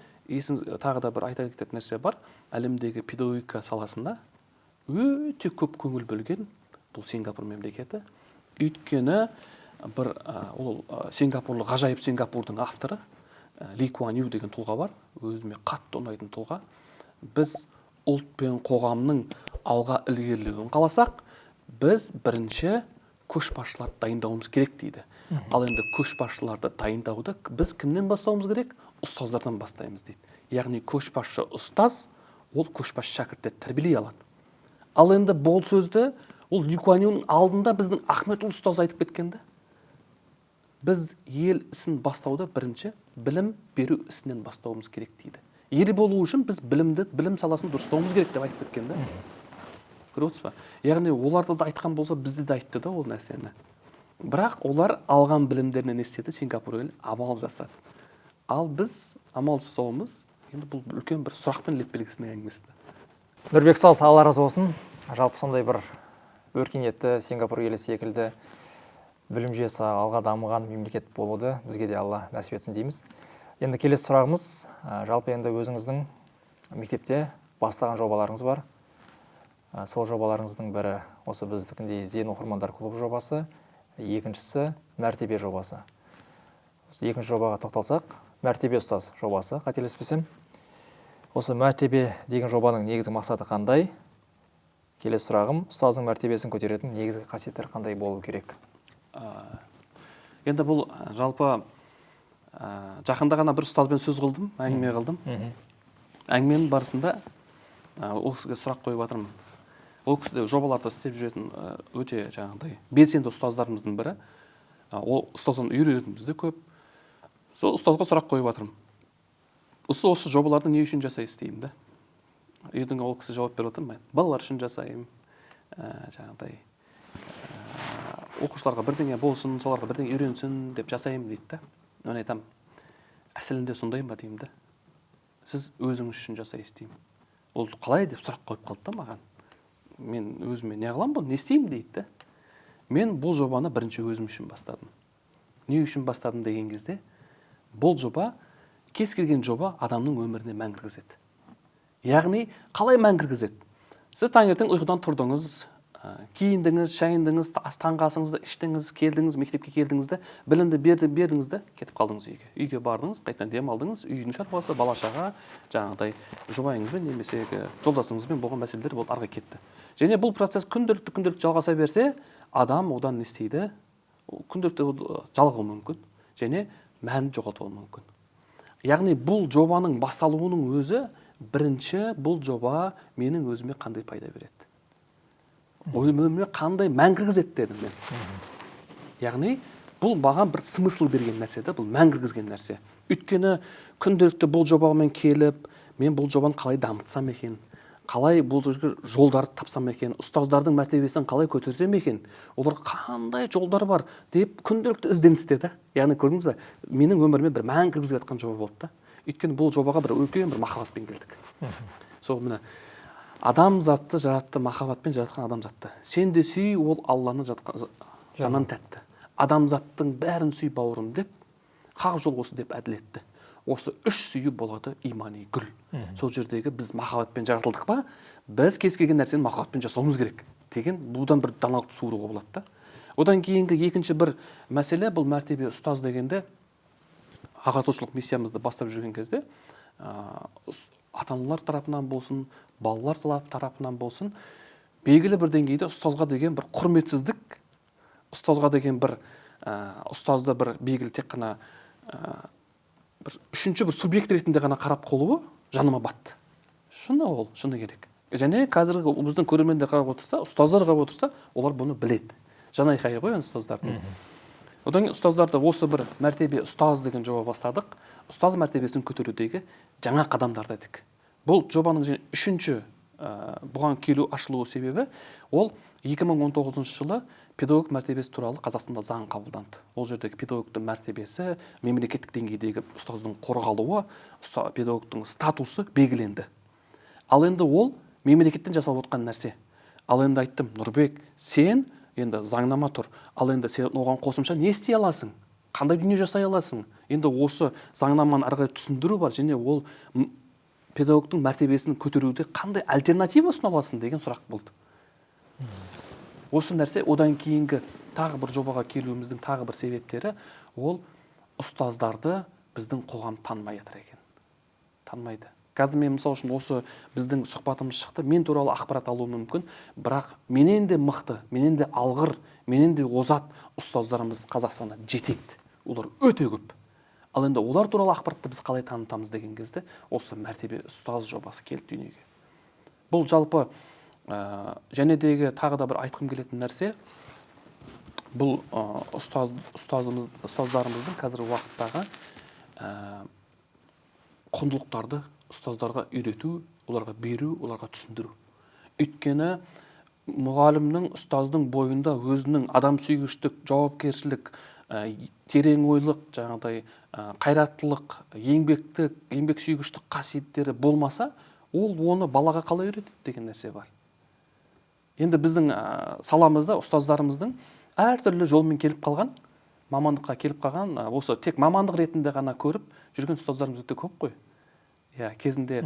тағы да бір айта кететін нәрсе бар. Әлемдегі педагогика саласында өте көп көңіл бөлген бұл Сингапур мемлекеті. Өйткені бір ол сингапурлық ғажайып Сингапурдың авторы Ли Куан Ю деген тұлға бар. Өзіме қатты ұнайтын тұлға. Біз ұлт пен қоғамның алға ілгерілеуін қаласақ, біз бірінші көшбасшыларды дайындауымыз керек дейді. Ал енді көшбасшыларды дайындауды біз кімнен бастауымыз керек? Ұстаздардан бастаймыз дейді. Яғни көшбасшы ұстаз, ол көшбасшы шәкірттерді тәрбиелей алады. Ал енді бұл сөзді ол Ли Куан Юның алдында біздің Ахметұлы ұстаз айтып кеткенді. Біз ел ісін бастауда бірінші білім беру ісінен бастауымыз керек дейді. Ел болу үшін біз білім саласын дұрыстауымыз керек деп айтып кеткен да. Көріп отырсыз ба? Яғни оларды да айтқан болса, бізді де айтты да ол нәрсені. Бірақ олар алған білімдеріне не істеді? Сингапур елі амал жасады. Ал біз амал жасауымыз енді бұл үлкен бір сұрақ пен леп белгісінің әңгімесі. Нұрбек Сал, Алла разы болсын. Жалпы сондай бір өркениетті Сингапур елі секілді білім жүйесі алға дамыған мемлекет болуды бізге де Алла нәсіп етсін дейміз. Енді келесі сұрағымыз, жалпы енді өзіңіздің мектепте бастаған жобаларыңыз бар. Сол жобаларыңыздың бірі осы біздікіндей Зейін оқырмандар клубы жобасы, екіншісі мәртебе жобасы. Екінші жобаға тоқталсақ, мәртебе ұстаз жобасы, қателеспесем. Осы мәртебе деген жобаның негізгі мақсаты қандай? Келесі сұрағым, ұстаздың мәртебесін көтеретін негізгі қасиеттер қандай болу керек? Енді бұл жалпы жақында ғана бір ұстазбен сөз қылдым, әңгіме қылдым. Әңгіменің барысында ол кісіге сұрақ қойып жатырмын. Ол кісі жобаларда істеп жүретін өте жаңағыдай белсенді ұстаздарымыздың бірі. Ол ұстаздан үйренетініміз де көп. Сол ұстазға сұрақ қойып жатырмын. Осы жобаларды не үшін жасайсыз деймін да. Үйдің ол кісі жауап беріп отыр. Балалар үшін жасаймын. Жаңағыдай оқушыларға бірдеңе болсын, соларға бірдеңе үйренсін деп жасаймын дейді да. Мен айтамын, әсілінде сондай ма деймін да. Сіз өзіңіз үшін жасайсыз деймін. Ол қалай деп сұрақ қойып қалды да маған. Мен өзіме не қыламын бұл, не істеймін дейді да. Мен бұл жобаны бірінші өзім үшін бастадым. Не үшін бастадым деген кезде, бұл жоба, кез келген жоба адамның өміріне мән кіргізеді. Яғни, қалай мән кіргізеді? Сіз таңертең ұйқыдан тұрдыңыз, киіндіңіз, шайындыңыз, таңғы асыңызды іштіңіз, келдіңіз, мектепке келдіңізді, білімді бердіңізді, кетіп қалдыңыз үйге. Үйге бардыңыз, қайтадан дем алдыңыз, үйдің шаруасы, бала-шаға, жаңағыдай жұбайыңызбен немесе жолдасыңызбен болған мәселелер болып арға кетті. Және бұл процесс күнделікті жалғаса берсе, адам одан не істейді? Күнделікті жалығуы мүмкін және мән жоғалтуы мүмкін. Яғни бұл жобаның басталуының өзі бірінші бұл жоба менің өзіме қандай пайда береді? Өміріме қандай мән кіргізеді дедім мен. Яғни бұл маған бір смысл берген нәрсе да, бұл мән кіргізген нәрсе. Өйткені күнделікті бұл жобамен келіп, мен бұл жобаны қалай дамытсам екен, қалай бұл жолдарды тапсам екен, ұстаздардың мәртебесін қалай көтерсем екен, олар қандай жолдар бар деп күнделікті ізденісте да. Яғни көрдіңіз бе, менің өміріме бір мән кіргізіп жатқан жоба болды да. Өйткені бұл жобаға бір үлкен бір махаббатпен келдік. Сол міне адамзатты жаратты, махаббатпен жаратқан адамзатты. Сен де сүй, ол Алланы жаннан тәтті. Адамзаттың бәрін сүй бауырым деп, хақ жол осы деп әділетті. Осы үш сүйі болады имани гүл. Сол жердегі біз махаббатпен жаратылдық па, біз кез келген нәрсені махаббатпен жасауымыз керек деген бұдан бір даналықты суыруға болады да. Одан кейінгі екінші бір мәселе, бұл мәртебе ұстаз дегенде ағартушылық миссиямызды бастап жүрген кезде ата-аналар тарапынан болсын, балалар тарапынан болсын, белгілі бір деңгейде ұстазға деген бір құрметсіздік, ұстазға деген бір ұстазды бір белгілі тек қана бір үшінші бір субъект ретінде ғана қарап қалуы жаныма батты. Шыны керек. Және қазіргі біздің көрермендер қарап отырса, ұстаздар қарап отырса, олар бұны біледі. Жан айқайы ғой ұстаздардың. Одан кейін ұстаздарды осы бір мәртебе ұстаз деген жоба бастадық. Ұстаз мәртебесін көтерудегі жаңа қадамдарды дедік. Бұл жобаның үшінші бұған келу ашылу себебі ол 2019 жылы педагог мәртебесі туралы Қазақстанда заң қабылданды. Ол жердегі педагогтың мәртебесі, мемлекеттік деңгейдегі ұстаздың қорғалуы, педагогтың статусы белгіленді. Ал енді ол мемлекеттен жасалып отқан нәрсе. Ал енді айттым, Нұрбек, сен енді заңнама тұр. Ал енді сен оған қосымша не істей аласың? қандай дүние жасай аласың? Енді осы заңнаманы ары қарай түсіндіру бар, және ол педагогтың мәртебесін көтеруде қандай альтернатива ұсына аласың деген сұрақ болды. Осы нәрсе одан кейінгі тағы бір жобаға келуіміздің тағы бір себептері, ол ұстаздарды біздің қоғам танымай жатыр екен. Танымайды. Қазір мен мысалы үшін осы біздің сұхбатымыз шықты, мен туралы ақпарат алуы мүмкін, бірақ менен де мықты, менен де алғыр, менен де озат ұстаздарымыз Қазақстанда жетеді. Олар өте көп. Ал енді олар туралы ақпаратты біз қалай танытамыз деген кезде осы мәртебе ұстаз жобасы келді дүниеге. Бұл жалпы және дегі тағы да бір айтқым келетін нәрсе, бұл ұстаздарымыздың қазіргі уақыттағы құндылықтарды ұстаздарға үйрету, оларға беру, оларға түсіндіру. Өйткені мұғалімнің, ұстаздың бойында өзінің адамсүйгіштік, жауапкершілік, терең ойлық, жаңағыдай қайраттылық, еңбексүйгіштік қасиеттері болмаса, ол оны балаға қалай үйретеді деген нәрсе бар. Енді біздің саламызда ұстаздарымыздың әртүрлі жолмен келіп қалған, мамандыққа келіп қалған, осы тек мамандық ретінде ғана көріп жүрген ұстаздарымыз өте көп қой. Кезінде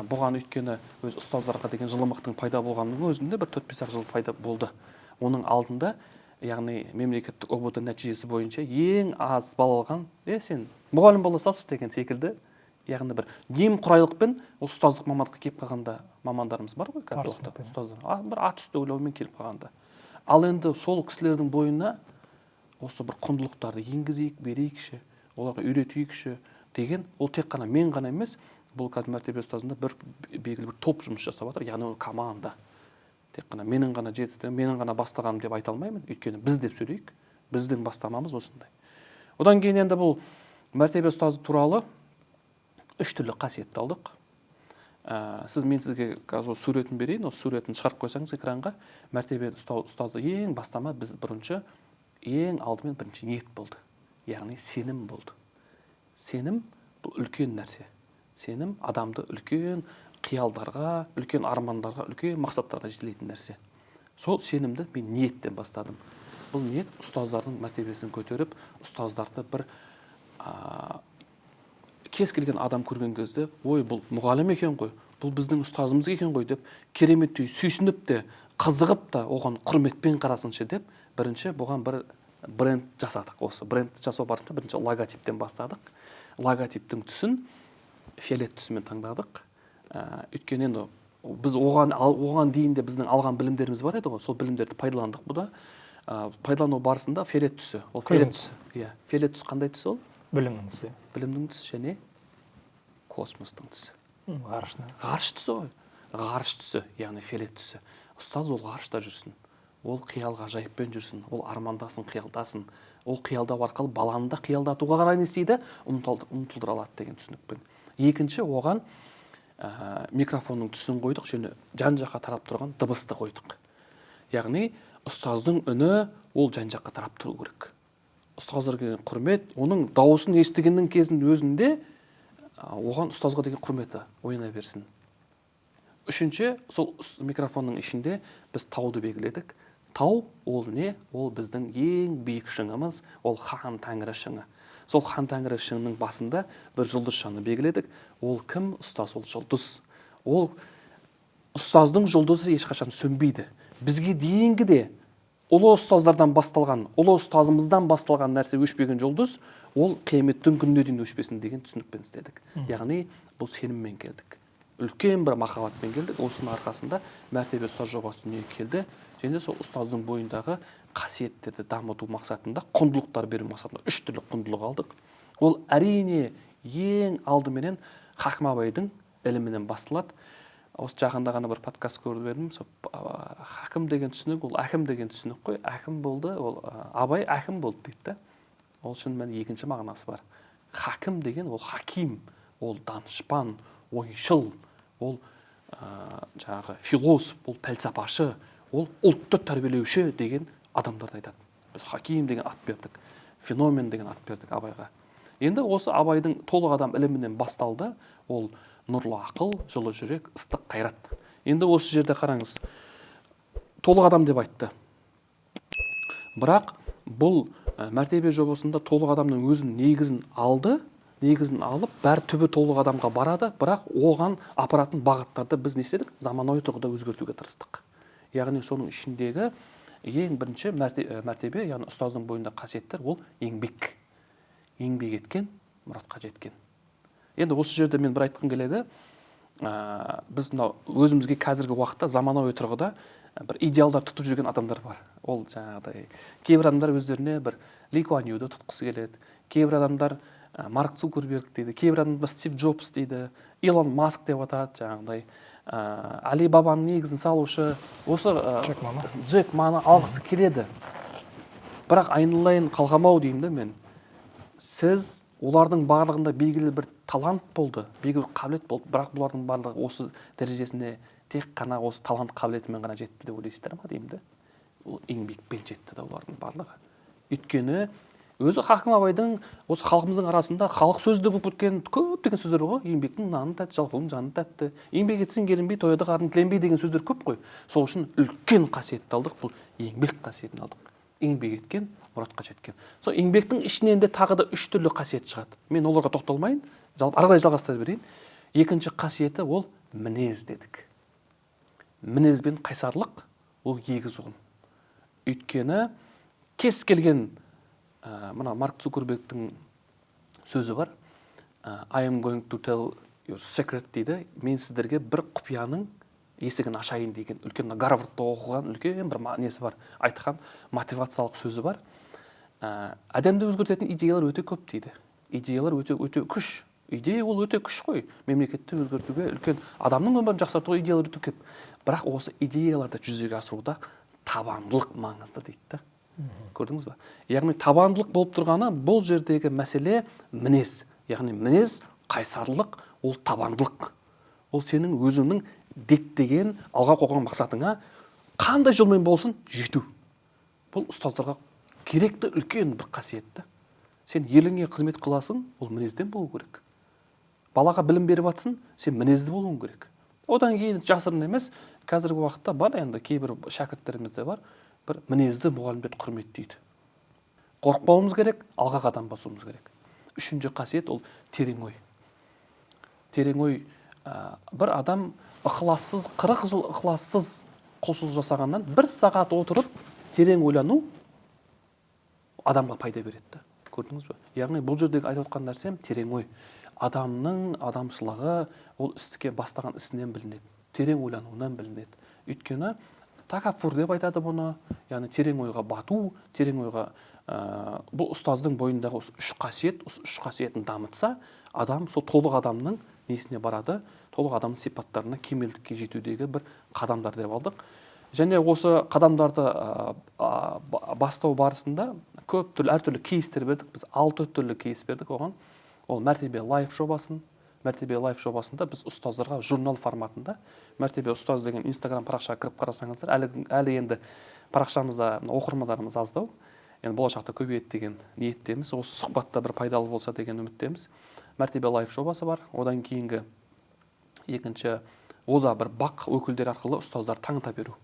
бұған өйткені өз ұстаздарға деген жылымықтың пайда болғанның өзінде бір 4-5 жыл пайда болды. Оның алдында, яғни мемлекеттік ОБТ нәтижесі бойынша ең аз балл алған, сен мұғалім бола салшы деген секілді, яғни бір немқұрайлықпен ұстаздық мамандыққа келіп қалғанда мамандарымыз бар ғой, қазір ұстаздар. Бір ат үсті ойлаумен келіп қалғанда. Ал енді сол кісілердің бойына осы бір құндылықтарды енгізейік, берейікші, оларға үйретейікші деген, ол тек қана мен ғана емес, бұл қазір мәртебе ұстазында бір белгілі бір топ жұмыс жасап жатыр, яғни ол команда. Тек қана менің ғана жетістігім, менің ғана бастағаным деп айта алмаймын, өйткені біз деп сөйлейік, біздің бастамамыз осындай. Одан кейін енді бұл мәртебе ұстазы туралы 3 түрлі қасиетті алдық. Мен сізге қазір суретін берейін, осы суретін шығарып қойсаңыз экранға. Мәртебе ұстазы ең бастама біз ең алдымен бірінші ниет болды. Яғни сенім болды. Сенім бұл үлкен нәрсе. Сенім адамды үлкен қиялдарға, үлкен армандарға, үлкен мақсаттарға жетелейтін нәрсе. Сол сенімді мен ниеттен бастадым. Бұл ниет ұстаздардың мәртебесін көтеріп, ұстаздарды бір кез келген адам көрген кезде, ой, бұл мұғалім екен ғой, бұл біздің ұстазымыз екен ғой деп, кереметтей сүйсініп те, қызығып та, оған құрметпен қарасыншы деп, бірінші бұған бір бренд жасадық. Осы брендті жасау барысында бірінші логотиптен бастадық. Логотиптің түсін фиолет түсімен таңдадық. Өйткені енді біз оған дейін де біздің алған білімдеріміз бар еді ғой, сол білімдерді пайдаландық. Бұда пайдалану барысында фиолет түсі. Ол фиолет түсі. Фиолет түсі қандай түсі ол? Білімнің түсі. Білімнің түсі және космостың түсі. Ғарыш түсі ғой. Ғарыш түсі, яғни фиолет түсі. Ұстаз ол ғарышта жүрсін. Ол қиял ғажайыппен жүрсін. Ол армандасын, қиялдасын. Ол қиялдау арқылы баланы да қиялдатуға қарай не істейді? Ұмтылдыра алады деген түсінікпен. Екінші, оған микрофонның түсін қойдық, және жан-жаққа тарап тұрған дыбысты қойдық. Яғни ұстаздың үні ол жан-жаққа тарап тұру керек. Ұстаздарға деген құрмет, оның дауысын естігеннің кезінің өзінде оған ұстазға деген құрметі ойына берсін. Үшінші, сол микрофонның ішінде біз тауды белгіледік. Тау ол не? Ол біздің ең биік шыңымыз, ол хан тәңірі шыңы. Сол хан тәңірі шыңының басында бір жұлдыз шаны белгіледік. Ол кім? Ұстаз, ол жұлдыз. Ол ұстаздың жұлдызы ешқашан сөнбейді. Бізге дейінгі де ұлы ұстаздардан басталған, ұлы ұстазымыздан басталған нәрсе өшпеген жұлдыз, ол қияметтің күніне дейін өшпесін деген түсінікпен істедік. Яғни бұл сеніммен келдік. Үлкен бір махаббатпен келдік. Осының арқасында мәртебе ұстаз жобасы дүниеге келді. Және сол ұстаздың бойындағы қасиеттерді дамыту мақсатында, құндылықтар беру мақсатында 3 түрлі құндылық алдық. Ол әрине ең алдыменен Хакім Абайдың ілімінен басталады. Осы жақында ғана бір подкаст көріп едім. Хакім деген түсінік, ол әкім деген түсінік қой. Әкім болды, ол Абай әкім болды дейді. Ол шын мәнінде екінші мағынасы бар. Хакім деген ол хаким, ол данышпан, ойшыл, ол жаңағы философ, ол пәлсапашы, ол ұлтты тәрбиелеуші деген адамдарды айтады. Біз хаким деген ат бердік, феномен деген ат бердік Абайға. Енді осы Абайдың толық адам ілімінен басталды. Ол нұрлы ақыл, жылы жүрек, ыстық қайрат. Енді осы жерде қараңыз, толық адам деп айтты. Бірақ бұл мәртебе жобасында толық адамның өзін негізін алып бәрі түбі толық адамға барады, бірақ оған апаратын бағыттарды біз не істедік? Заманауи тұрғыда өзгертуге тырыстық. Яғни соның ішіндегі ең бірінші мәртебе, яғни ұстаздың бойында қасиеттер, ол еңбек еткен, мұратқа жеткен. Енді осы жерде мен бір айтқым келеді, біз мынау өзімізге қазіргі уақытта заманауи тұрғыда бір идеалдар тұтып жүрген адамдар бар. Ол жаңағыдай кейбір адамдар өздеріне бір Ли Куан Юді тұтқысы келеді, кейбір адамдар Марк Цукерберг дейді, кейбір адамдар Стив Джобс дейді, Илон Маск деп атады, жаңағыдай Али Бабаның негізін салушы, осы Джек Маны алғысы келеді. Бірақ айналайын қалғамау деймін де мен. Сіз олардың барлығында белгілі бір талант болды, белгілі бір қабілет болды, бірақ бұлардың барлығы осы дәрежесіне тек қана осы талант қабілетімен ғана жетті деп ойлайсыздар ма деймін де. Ол еңбекпен жетті де олардың барлығы. Өйткені өзі Хакім Абайдың осы халқымыздың арасында халық сөзді болып кеткен көптеген сөздер ғой. Еңбектің наны тәтті, жалқаудың жаны тәтті. Еңбек етсең ерінбей, тойда қарын тіленбей деген сөздер көп қой. Сол үшін үлкен қасиетті алдық, бұл еңбек қасиетін алдық. Еңбек еткен, мұратқа жеткен. Сол еңбектің ішінен де тағы да 3 түрлі қасиет шығады. Мен оларға тоқталмайын, ары қарай жалғастыра берейін. Екінші қасиеті ол мінез дедік. Мінез бен қайсарлық ол егіз ұғым. Өйткені кез келген мына Марк Цукербергтің сөзі бар. I am going to tell your secret дейді. Мен сіздерге бір құпияның есігін ашайын деген үлкен Гарвардта оқыған үлкен бір несі бар. Айтқан мотивациялық сөзі бар. Адамды өзгертетін идеялар өте көп дейді. Идеялар өте күш. Идея ол өте күш қой. Мемлекетті өзгертуге, үлкен адамның өмірін жақсартуға идеялар өте көп. Бірақ осы идеяларды жүзеге асыруда табандылық маңызды дейді. Көрдіңіз ба? Яғни табандылық болып тұрғаны бұл жердегі мәселе мінез. Яғни мінез, қайсарлық, ол табандылық. Ол сенің өзіңнің деттеген, алға қойған мақсатыңа қандай жолмен болсын жету. Бұл ұстаздарға керекті үлкен бір қасиетті. Сен еліңе қызмет қыласың, ол мінезден болу керек. Балаға білім беріп жатсың, сен мінезді болуың керек. Одан кейін жасырын емес, қазіргі уақытта бар енді кейбір шәкірттерімізде бар, бір мінезді мұғалімдер құрметтейді. Қорықпауымыз керек, алға қадам басуымыз керек. Үшінші қасиет ол терең ой. Терең ой, бір адам ықылассыз, 40 жыл ықылассыз құлшылық жасағаннан 1 сағат отырып терең ойлану адамға пайда береді. Көрдіңіз бе? Яғни бұл жердегі айтып отқан нәрсем терең ой. Адамның адамшылығы ол істіке бастаған ісінен білінеді. Терең ойлануынан білінеді. Өйткені такаффур деп айтады бұны. Яғни терең ойға бату, терең ойға бұл ұстаздың бойындағы 3 қасиет, 3 қасиетін дамытса, адам сол толық адамның несіне барады, толық адамның сипаттарына, кемелдікке жетудегі бір қадамдар деп алдық. Және осы қадамдарды бастау барысында көп түрлі әртүрлі кейстер бердік. Біз 6 түрлі кейс бердік оған. Ол мәртебе лайф жобасын. Мәртебе лайф жобасында біз ұстаздарға журнал форматында, мәртебе ұстаз деген Instagram парақшаға кіріп қарасаңыздар, әлі енді парақшамызда оқырмандарымыз аздау. Енді болашақта көбейеді деген ниеттеміз. Осы сұхбатта бір пайдалы болса деген үміттеміз. Мәртебе лайф жобасы бар. Одан кейінгі екінші, ода бір бақ өкілдері арқылы ұстаздар таныта беру.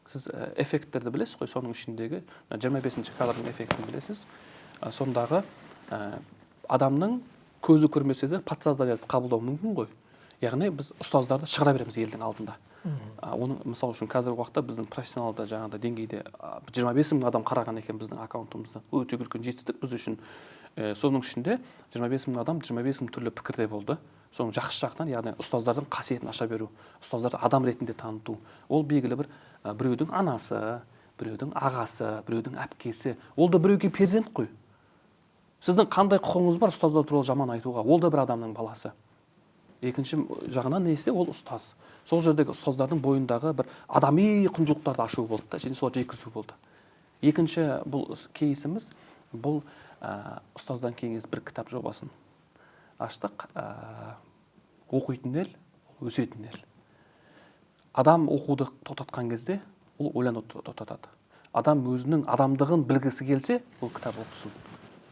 Сіз эффекттерді білесіз ғой, соның ішіндегі 25-ші кадрдың эффектін білесіз. Сондағы адамның көзі көрмесе де подсознаниясы қабылдау мүмкін ғой. Яғни біз ұстаздарды шығара береміз елдің алдында. Оның мысалы үшін қазіргі уақытта біздің профессионалды жаңағыдай деңгейде 25 мың адам қараған екен біздің аккаунтымызды. Өте үлкен жетістік біз үшін. Соның ішінде 25 мың адам 25 мың түрлі пікірде болды. Соның жақсы жақтан, яғни ұстаздардың қасиетін аша беру, ұстаздарды адам ретінде таныту. Ол белгілі бір біреудің анасы, біреудің ағасы, біреудің әпкесі. Ол да біреуге перзент қой. Сіздің қандай құқығыңыз бар ұстаздар туралы жаман айтуға? Ол да бір адамның баласы. Екінші жағынан несі ол ұстаз. Сол жердегі ұстаздардың бойындағы бір адами құндылықтарды ашу болды да, және соларды жеткізу болды. Екінші бұл кейсіміз, бұл ұстаздан кейінгі бір кітап жобасын аштық. Оқитын ел, өсетін ел. Адам оқуды тоқтатқан кезде, ол ойлануды тоқтатады. Адам өзінің адамдығын білгісі келсе, ол кітап оқысын.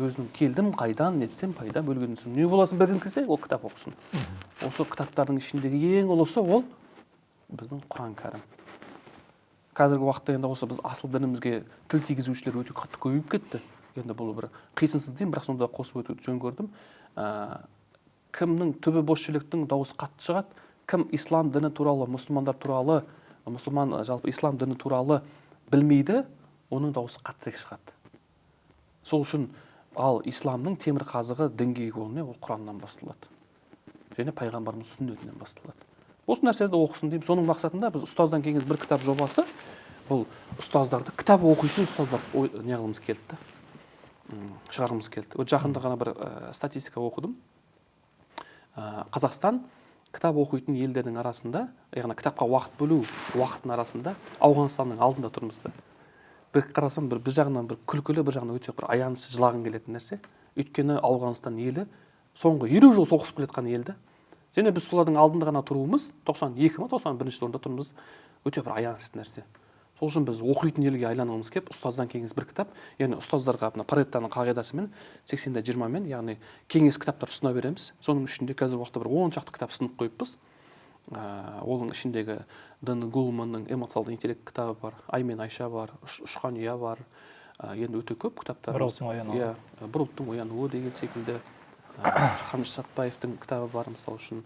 Өзінің келдім, қайдан, нетсем, пайда бөлгенсің. Не боласын берген келсе, ол кітап оқысын. Осы кітаптардың ішіндегі ең ұлысы ол біздің Құран кәрім. Қазіргі уақытта енді осы біз асыл дінімізге тіл тигізушілер өте қатты көбейіп кетті. енді бұл бір қисынсыз деймін, бірақ сонда қосып өтуді жөн көрдім. Кімнің түбі бос шелектің дауысы қатты шығады, кім ислам діні туралы, мұсылмандар туралы, жалпы ислам діні туралы білмейді, оның дауысы қаттырақ шығады. Сол үшін ал исламның темір қазығы діңгегі ол не? Ол Құраннан басталады. Және пайғамбарымыз сүннетінен басталады. Осы нәрселерді оқысын деймін. Соның мақсатында біз ұстаздан келген бір кітап жобасы, бұл ұстаздарды, кітап оқитын ұстаздарды неғылымыз келді, шығарғымыз келді. Жақында ғана бір статистика оқыдым. Қазақстан кітап оқитын елдердің арасында, яғни кітапқа уақыт бөлу уақыттың арасында Ауғанстанның алдында тұрмыз. Бір қарасам, бір жағынан бір күлкілі, бір жағынан өте бір аянышты, жылағың келетін нәрсе. Өйткені Ауғанстан елі соңғы 50 жыл соғысып келе жатқан елді. Және біз солардың алдында ғана тұруымыз, 91 орында тұрмыз, өте бір аянышты нәрсе. Сол үшін біз оқитын елге айлануымыз келіп, ұстаздан кеңес бір кітап, яғни ұстаздарға Пареттаның қағидасымен 80-20-мен, яғни кеңес кітаптар ұсына береміз. Соның ішінде қазір уақытта бір 10 шақты кітап ұсынып қойыппыз. Оның ішіндегі Дэн Гулманның эмоционалды интеллект кітабы бар, Ай мен Айша бар, Ұшқан ұя бар. Енді өте көп кітаптар. Бір ұлттың оянуы деген секілді. Қаныш Сәтбаевтың кітабы бар, мысалы үшін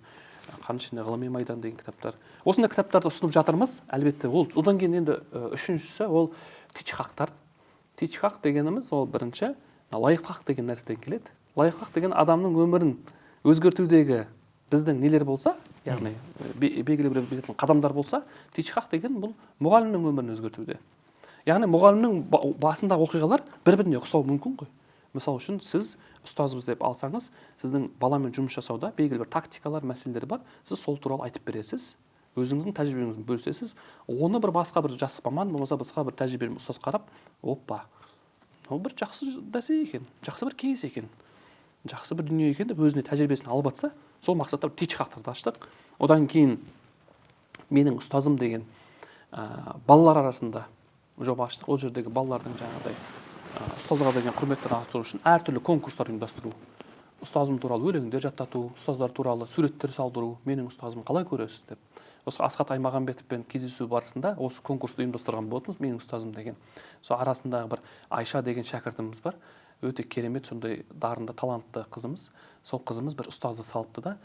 Қаныш ғылыми майдан деген кітаптар. Осындай кітаптарды ұсынып жатырмыз. Әлбетте, одан кейін енді үшіншісі ол тичхақтар. Тичхақ дегеніміз ол бірінші лайфхақ деген нәрседен келеді. Лайфхақ деген адамның өмірін өзгертудегі біздің нелер болса, яғни белгілі бір қадамдар болса, тичхақ деген бұл мұғалімнің өмірін өзгертуде. Яғни мұғалімнің басындағы оқиғалар бір-біріне ұқсауы мүмкін ғой. Мысалы үшін сіз ұстазбыз деп алсаңыз, сіздің баламен жұмыс жасауда белгілі бір тактикалар, мәселелер бар. Сіз сол туралы айтып бересіз, өзіңіздің тәжірибеңізді бөлісесіз. Оны бір басқа бір жас маман, болмаса басқа бір тәжірибелі ұстаз қарап, оппа, ол бір жақсы нәрсе екен, жақсы бір кейс екен, жақсы бір дүние екен деп өзіне тәжірибесін алып жатса, сол мақсатта тичхақтарды аштық. Одан кейін менің ұстазым деген балалар арасында жоба аштық. Ол жердегі балалардың жаңағыдай ұстазға деген құрметтен арттыру үшін әртүрлі конкурстар ұйымдастыру, ұстазым туралы өлеңдер жаттату, ұстаздар туралы суреттер салдыру, менің ұстазым қалай көресіз деп. Осы Асхат Аймағамбетовпен кездесу барысында осы конкурсты ұйымдастырған болатынбыз, менің ұстазым деген. Сол арасындағы бір Айша деген шәкіртіміз бар, өте керемет, сондай дарынды, талантты қызымыз. Сол қызымыз бір ұстазды салыпты да,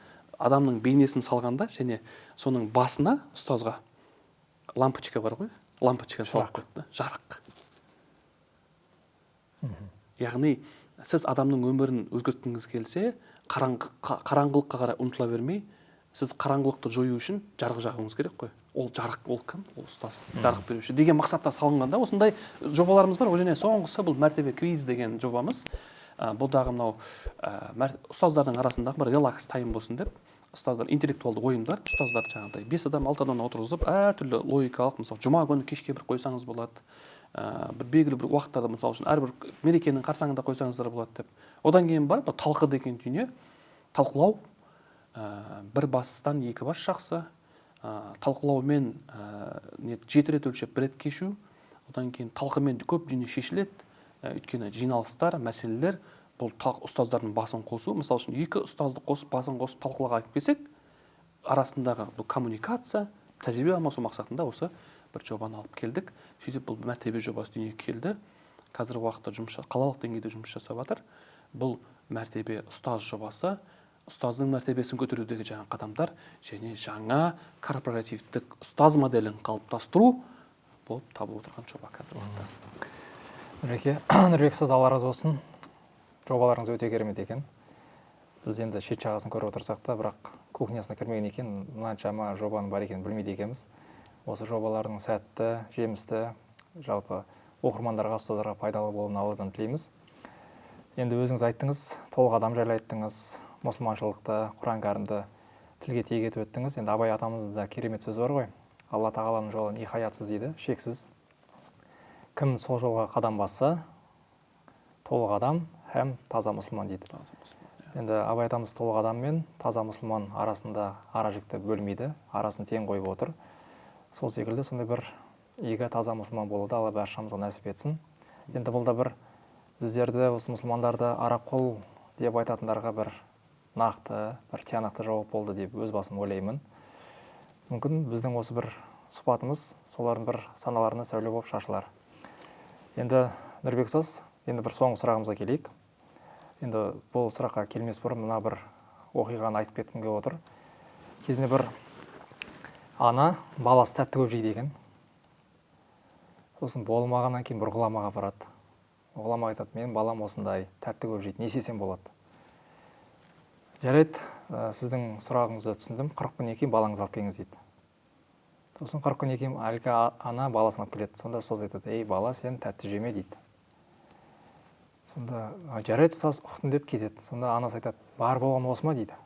адамның бейнесін салғанда, және соның басына ұстазға лампочка бар ғой, лампочка салып қойыпты, жарық. Яғни сіз адамның өмірін өзгерткіңіз келсе, қараңғылыққа қарай ұмтыла бермей, сіз қараңғылықты жою үшін жарық жағуыңыз керек қой. Ол жарық, ол кім? Ол ұстаз, жарық беруші деген мақсатта салынғанда осындай жобаларымыз бар. Және соңғысы бұл мәртебе квиз деген жобамыз. Бұл дағы мынау ұстаздардың арасындағы бір релакс тайм болсын деп, ұстаздар интеллектуалды ойындар, ұстаздар жаңағыдай 5 адам 6 адам отырғызып, әртүрлі логикалық, мысалы жұма күні кешке бір қойсаңыз болады. Бір белгілі бір уақыттарда, мысалы үшін әрбір мерекенің қарсаңында қойсаңыздар болады деп. Одан кейін бар талқы деген дүние, талқылау, бір бастан екі бас жақсы, талқылаумен 7 рет өлшеп 1 рет кешу, одан кейін талқымен көп дүние шешіледі. Өйткені жиналыстар, мәселелер, бұл ұстаздардың басын қосу. Мысалы үшін 2 ұстазды қосып, басын қосып талқылаға алып келсек, арасындағы бұл коммуникация, тәжірибе алмасу мақсатында осы бір жобаны алып келдік. Сөйтіп бұл мәртебе жобасы дүниеге келді. Қазіргі уақытта қалалық деңгейде жұмыс жасап жатыр. Бұл мәртебе ұстаз жобасы, ұстаздың мәртебесін көтерудегі жаңа қадамдар және жаңа корпоративтік ұстаз моделін қалыптастыру болып табылып отырған жоба қазіргі уақытта. Нұрбек ұстаз, Алла разы болсын. Жобаларыңыз өте керемет екен. Біз енді шет жағасын көріп отырсақ та, бірақ кухнясына кірмеген екен, мынаншама жобаның бар екенін білмейді екенбіз. Осы жобалардың сәтті, жемісті, жалпы оқырмандарға, ұстаздарға пайдалы болуын Алладан тілейміз. Енді өзіңіз айттыңыз, толық адам жайлы айттыңыз, мұсылманшылықты, Құран кәрімді тілге тиек етіп өттіңіз. Енді Абай атамызда керемет сөз бар ғой. Алла тағаланың жолы ниһаятсыз дейді, шексіз. Кім сол жолға қадам басса, толық адам һәм таза мұсылман дейді. Енді Абай атамыз толық адам мен таза мұсылман арасында ара-жікті бөлмейді, арасын тең қойып отыр. Сол секілді сондай бір игі таза мұсылман болуды Алла баршамызға нәсіп етсін. Енді бұл да бір біздерді, осы мұсылмандарды арақол деп айтатындарға бір нақты, бір тиянақты жауап болды деп өз басым ойлаймын. Мүмкін біздің осы бір сұхбатымыз солардың бір саналарына сәуле болып шашылар. Енді Нұрбек ұстаз, Енді бір соңғы сұрағымызға келейік. Енді бұл сұраққа келмес бұрын мына бір оқиғаны айтып кеткім келіп отыр. Кезінде бір ана баласы тәтті көп жейді екен. Сосын болмағаннан кейін бір ғұламаға барады. Ғұлама айтады, менің балам осындай тәтті көп жейді, не істесем болады? Жарайды, сіздің сұрағыңызды түсіндім. 40 күннен кейін балаңызды алып келіңіз дейді. Сосын 40 күннен кейін әлгі ана баласын алып келеді. Сонда ұстаз айтады, ей бала, сен тәтті жеме дейді. Сонда жарайды ұстаз, ұқтым деп кетеді. Сонда анасы айтады, бар болған осы ма дейді.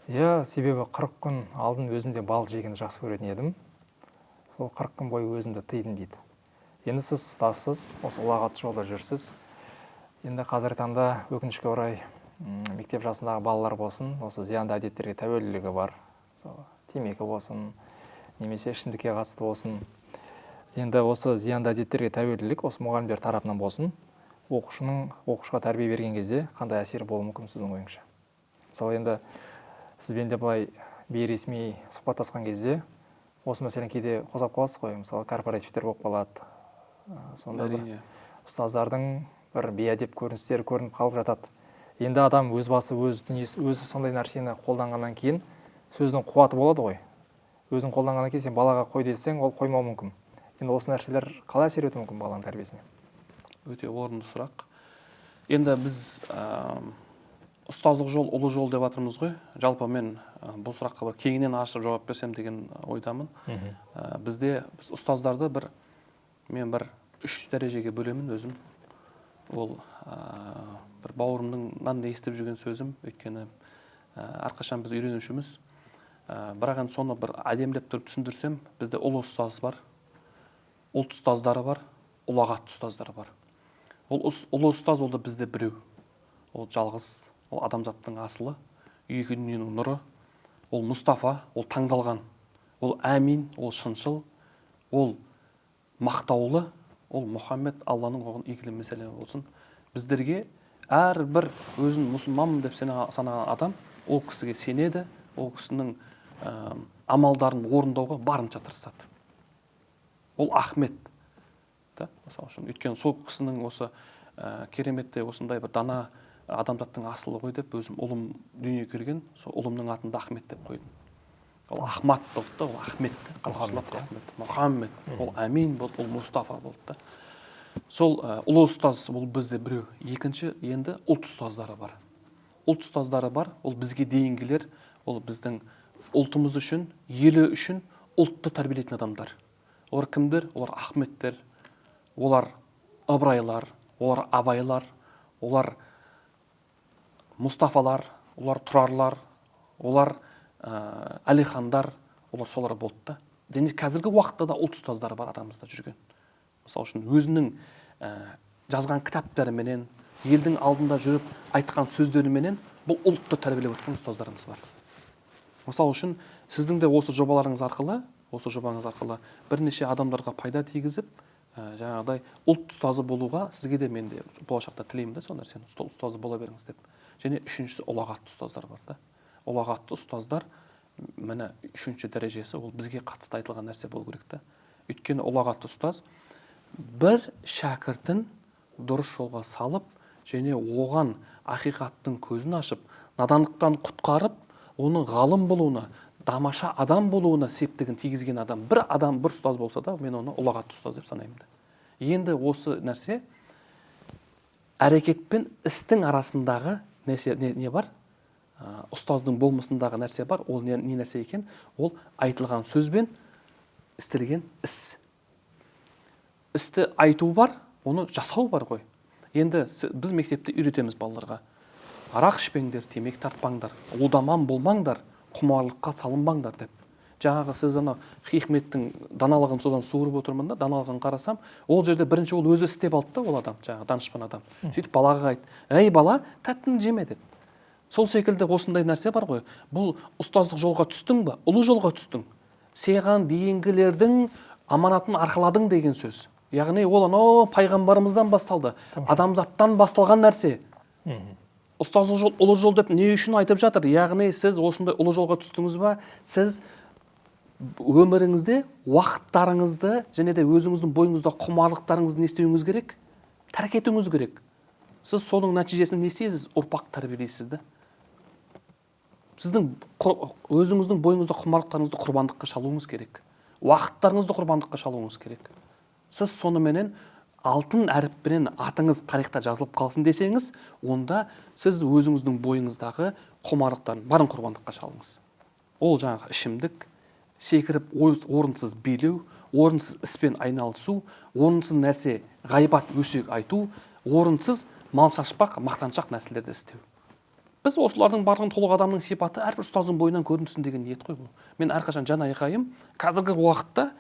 Иә, себебі 40 күн алдын өзімде бал жегенді жақсы көретін едім. Сол 40 күн бойы өзімді тыйдым дейді. Енді сіз ұстазсыз, осы ұлағатты жолда жүрсіз. Енді қазіргі таңда өкінішке орай мектеп жасындағы балалар болсын, осы зиянды әдеттерге тәуелділігі бар. Темекі болсын, немесе ішімдікке қатысты болсын. Енді осы зиянды әдеттерге тәуелділік осы мұғалімдер тарапынан болсын, оқушыға тәрбие берген кезде қандай әсері болуы мүмкін сіздің ойыңызша? Мысалы енді сізбен де былай бейресми сұхбаттасқан кезде осы мәселені кейде қозғап қаласыз ғой, мысалы корпоративтер болып қалады. Сонда ұстаздардың бір бейәдеп көріністері көрініп қалып жатады. Енді адам өз басы, өз дүниесі, өзі сондай нәрсені қолданғаннан кейін сөздің қуаты болады ғой. Өзің қолданғаннан кейін сен балаға қой десең, ол қоймауы мүмкін. Енді осы нәрселер қалай әсер етуі мүмкін баланың тәрбиесіне? Өте орынды сұрақ. Енді біз ұстаздық жол, ұлы жол деп жатырмыз ғой. Жалпы мен бұл сұраққа бір кеңінен ашып жауап берсем деген ойдамын. Біз ұстаздарды мен 3 дәрежеге бөлемін өзім. Ол бір бауырымнан естіп жүрген сөзім, өйткені әрқашан біз үйренушіміз. Бірақ енді соны бір әдемілеп тұрып түсіндірсем, бізде ұлы ұстаз бар, ұлт ұстаздары бар, ұлағатты ұстаздары бар. Ол ұлы ұстаз ол да бізде біреу. Ол жалғыз, ол адамзаттың асылы, екі дүниенің нұры. Ол Мұстафа, ол таңдалған. Ол әмин, ол шыншыл, ол мақтаулы, ол Мұхаммед, Алланың оған игілі мәселе болсын. Біздерге әрбір өзін мұсылманмын деп санаған адам ол кісіге сенеді, ол кісінің амалдарын орындауға барынша тырысады. Ол Ахмет. Мысалы үшін, өйткені сол кісінің осы кереметте осындай бір дана адамзаттың асылы ғой деп өзім ұлым дүниеге келген, сол ұлымның атында Ахмет деп қойдым. Ол Ахмат болды, ол Ахмет, қазақшылап Ахмет, Мұхаммед, ол Әмин болды, ол Мұстафа болды. Сол ұлы ұстаз бұл бізде біреу. Екінші енді ұлт ұстаздары бар. Ұлт ұстаздары бар, ол бізге дейінгілер, ол біздің ұлтымыз үшін, елі үшін ұлтты тәрбиелейтін адамдар. Олар кімдер? Олар Ахметтер, олар Ыбырайлар, олар Абайлар, олар Мұстафалар, олар Тұрарлар, олар Әлихандар, олар солар болды. Және қазіргі уақытта да ұлт ұстаздары бар арамызда жүрген. Мысалы үшін өзінің жазған кітаптарыменен, елдің алдында жүріп айтқан сөздеріменен бұл ұлтты тәрбиелеп өткен ұстаздарымыз бар. Мысалы үшін сіздің де осы жобаңыз арқылы бірнеше адамдарға пайда тигізіп, жаңағыдай ұлт ұстазы болуға сізге де мен де болашақта тілеймін де сол нәрсені, ұстазы бола беріңіз деп. Және үшіншісі ұлағатты ұстаздар бар да. Ұлағатты ұстаздар міне 3-ші дәрежесі, ол бізге қатысты айтылған нәрсе болу керек та. Өйткені ұлағатты ұстаз бір шәкіртін дұрыс жолға салып, және оған ақиқаттың көзін ашып, надандықтан құтқарып, оның ғалым болуына, тамаша адам болуына септігін тигізген адам, бір ұстаз болса да, мен оны ұлағатты ұстаз деп санаймын. Енді осы нәрсе әрекет пен істің арасындағы не бар? Ұстаздың болмысындағы нәрсе бар. Ол не нәрсе екен? Ол айтылған сөзбен істелген іс. Істі айту бар, оны жасау бар ғой. Енді біз мектепте үйретеміз балаларға. Арақ ішпеңдер, темекі тартпаңдар, удаман болмаңдар, құмарлыққа салынбаңдар деп. Жаңағы сіз Хикметтің даналығын содан суырып отырмын да, даналығын қарасам, ол жерде бірінші ол өзі істеп алды да, ол адам, жаңағы данышпан адам. Сөйтіп балаға айтты: "Ей бала, тәттіні жеме" деп. Сол секілді осындай нәрсе бар ғой. Бұл ұстаздық жолға түстің ба? Ұлы жолға түстің. Саған дейінгілердің аманатын арқаладың деген сөз. Яғни ол пайғамбарымыздан басталды. Адамзаттан басталған нәрсе. Ұстаздық жол, ұлы жол деп не үшін айтып жатыр? Яғни сіз осындай ұлы жолға түстіңіз ба? Сіз өміріңізде уақыттарыңызды және де өзіңіздің бойыңызда құмарлықтарыңызды не істеуіңіз керек? әрекетіңіз керек. Сіз соның нәтижесінде не істейсіз? Ұрпақ тәрбиелейсіз да. Сіздің өзіңіздің бойыңызда құмарлықтарыңызды құрбандыққа шалуыңыз керек. Уақыттарыңызды құрбандыққа шалуыңыз керек. Сіз соныменен алтын әріппенен атыңыз тарихта жазылып қалсын десеңіз, онда сіз өзіңіздің бойыңыздағы құмарлықтарын барын құрбандыққа шалыңыз. Ол жаңағы ішімдік, секіріп орынсыз билеу, орынсыз іспен айналысу, орынсыз нәрсе ғайбат өсек айту, орынсыз мал шашпақ, мақтаншақ нәрселерді істеу. Біз осылардың барлығын толық адамның сипаты әрбір ұстаздың бойынан көрінсін деген ниет қой бұл. Мен әрқашан жан айқайым қазіргі уақытта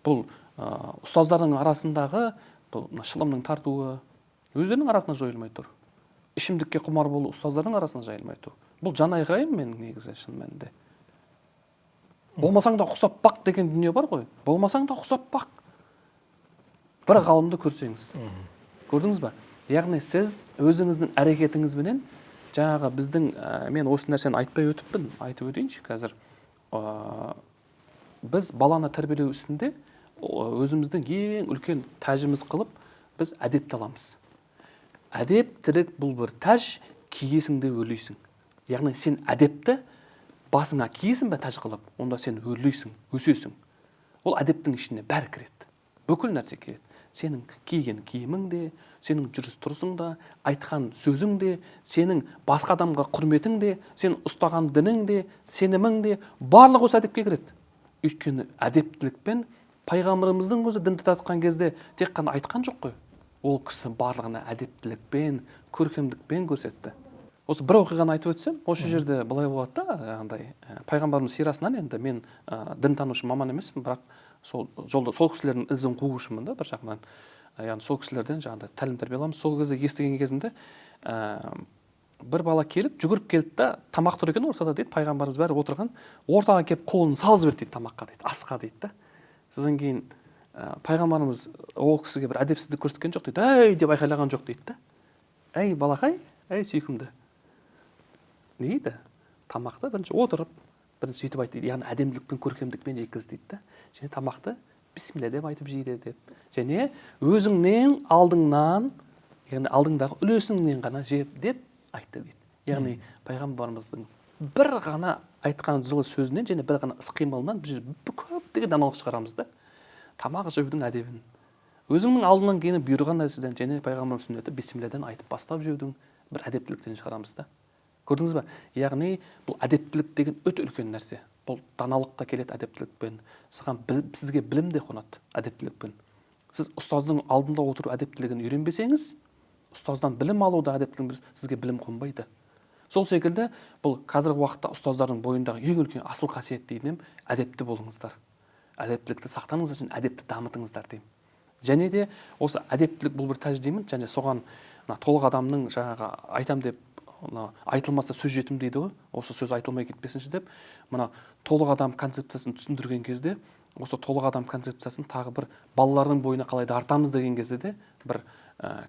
бұл ұстаздардың арасындағы бұл шылымның тартуы өздерінің арасында жойылмай тұр. Ішімдікке құмар болу ұстаздардың арасында жайылмай тұр. Бұл жан айқайым менің негізі шын мәнінде. Болмасаң да ұқсап бақ деген дүние бар ғой. Болмасаң да ұқсап бақ. Бір ғалымды көрсеңіз. Көрдіңіз ба? Яғни сіз өзіңіздің әрекетіңізбенен жаңағы біздің мен осы нәрсені айтпай өтіппін, айтып өтейінші қазір. Біз баланы тәрбиелеу ісінде өзіміздің ең үлкен тәжіміз қылып, біз әдепті аламыз. Әдептілік бұл бір тәж, киесің де өрлейсің. Яғни сен әдепті басыңа киесің бе тәж қылып, онда сен өрлейсің, өсесің. Ол әдептің ішіне бәрі кіреді. Бүкіл нәрсе кіреді. Сенің киген киімің де, сенің жүріс тұрысың да, айтқан сөзің де, сенің басқа адамға құрметің де, сен ұстаған дінің де, сенімің де, барлығы осы әдепке кіреді. Өйткені әдептілікпен пайғамбарымыздың өзі дінді татқан кезде тек қана айтқан жоқ қой. Ол кісі барлығына әдептілікпен, көркемдікпен көрсетті. Осы бір оқиғаны айтып өтсем, осы жерде былай болады да, жаңағыдай пайғамбарымыз сирасынан енді мен дінтанушы маман емеспін, бірақ сол жолда сол кісілердің ізін қуушымын да бір жағынан. Яғни сол кісілерден жаңағыдай тәлім тәрбие аламыз. Сол кезде естіген кезімде бір бала келіп, жүгіріп келді да, тамақ тұр екен ортада дейді, пайғамбарымыз бәрі отырған, ортаға келіп қолын салғызып жіберді дейді тамаққа дейді, асқа дейді да. Содан кейін пайғамбарымыз ол кісіге бір әдепсіздік көрсеткен жоқ дейді. Әй деп айқайлаған жоқ дейді да. Әй балақай, әй сүйкімді. Не дейді? Тамақты бірінші отырып, бірінші сөйтіп айтты дейді. Яғни әдемділікпен, көркемдікпен жейкіз дейді да. Және тамақты бисмилля деп айтып жейді деп. Және өзіңнен алдыңнан, яғни алдыңдағы үлесіңнен ғана жеп деп айтты дейді. Яғни пайғамбарымыздың бір ғана айтқан жылы сөзінен және бір ғана іс-қимылынан біз көптеген даналық шығарамыз да. Тамақ жеудің әдебін. Өзіңнің алдынан кейін бұйырған нәрседен және пайғамбарымыз сүннеті бисмиллядан айтып бастап жеудің бір әдептіліктен шығарамыз да. Көрдіңіз ба? Яғни бұл әдептілік деген өте үлкен нәрсе. Бұл даналыққа келеді әдептілікпен. Сізге білім де қонады әдептілікпен. Сіз ұстаздың алдында отыру әдептілігін үйренбесеңіз, ұстаздан білім алуда әдептілігін сізге білім қонбайды. Сол секілді бұл қазіргі уақытта ұстаздардың бойындағы ең үлкен асыл қасиет деймін, әдепті болыңыздар. Әдептілікті сақтаңыздар және әдепті дамытыңыздар деймін. Және де осы әдептілік бұл бір тәж деймін, және соған толық адамның жаңағы айтам деп айтылмаса сөз жетім дейді ғой. Осы сөз айтылмай кетпесінші деп, мына толық адам концепциясын түсіндірген кезде, осы толық адам концепциясын тағы бір балалардың бойына қалай артамыз деген кезде де бір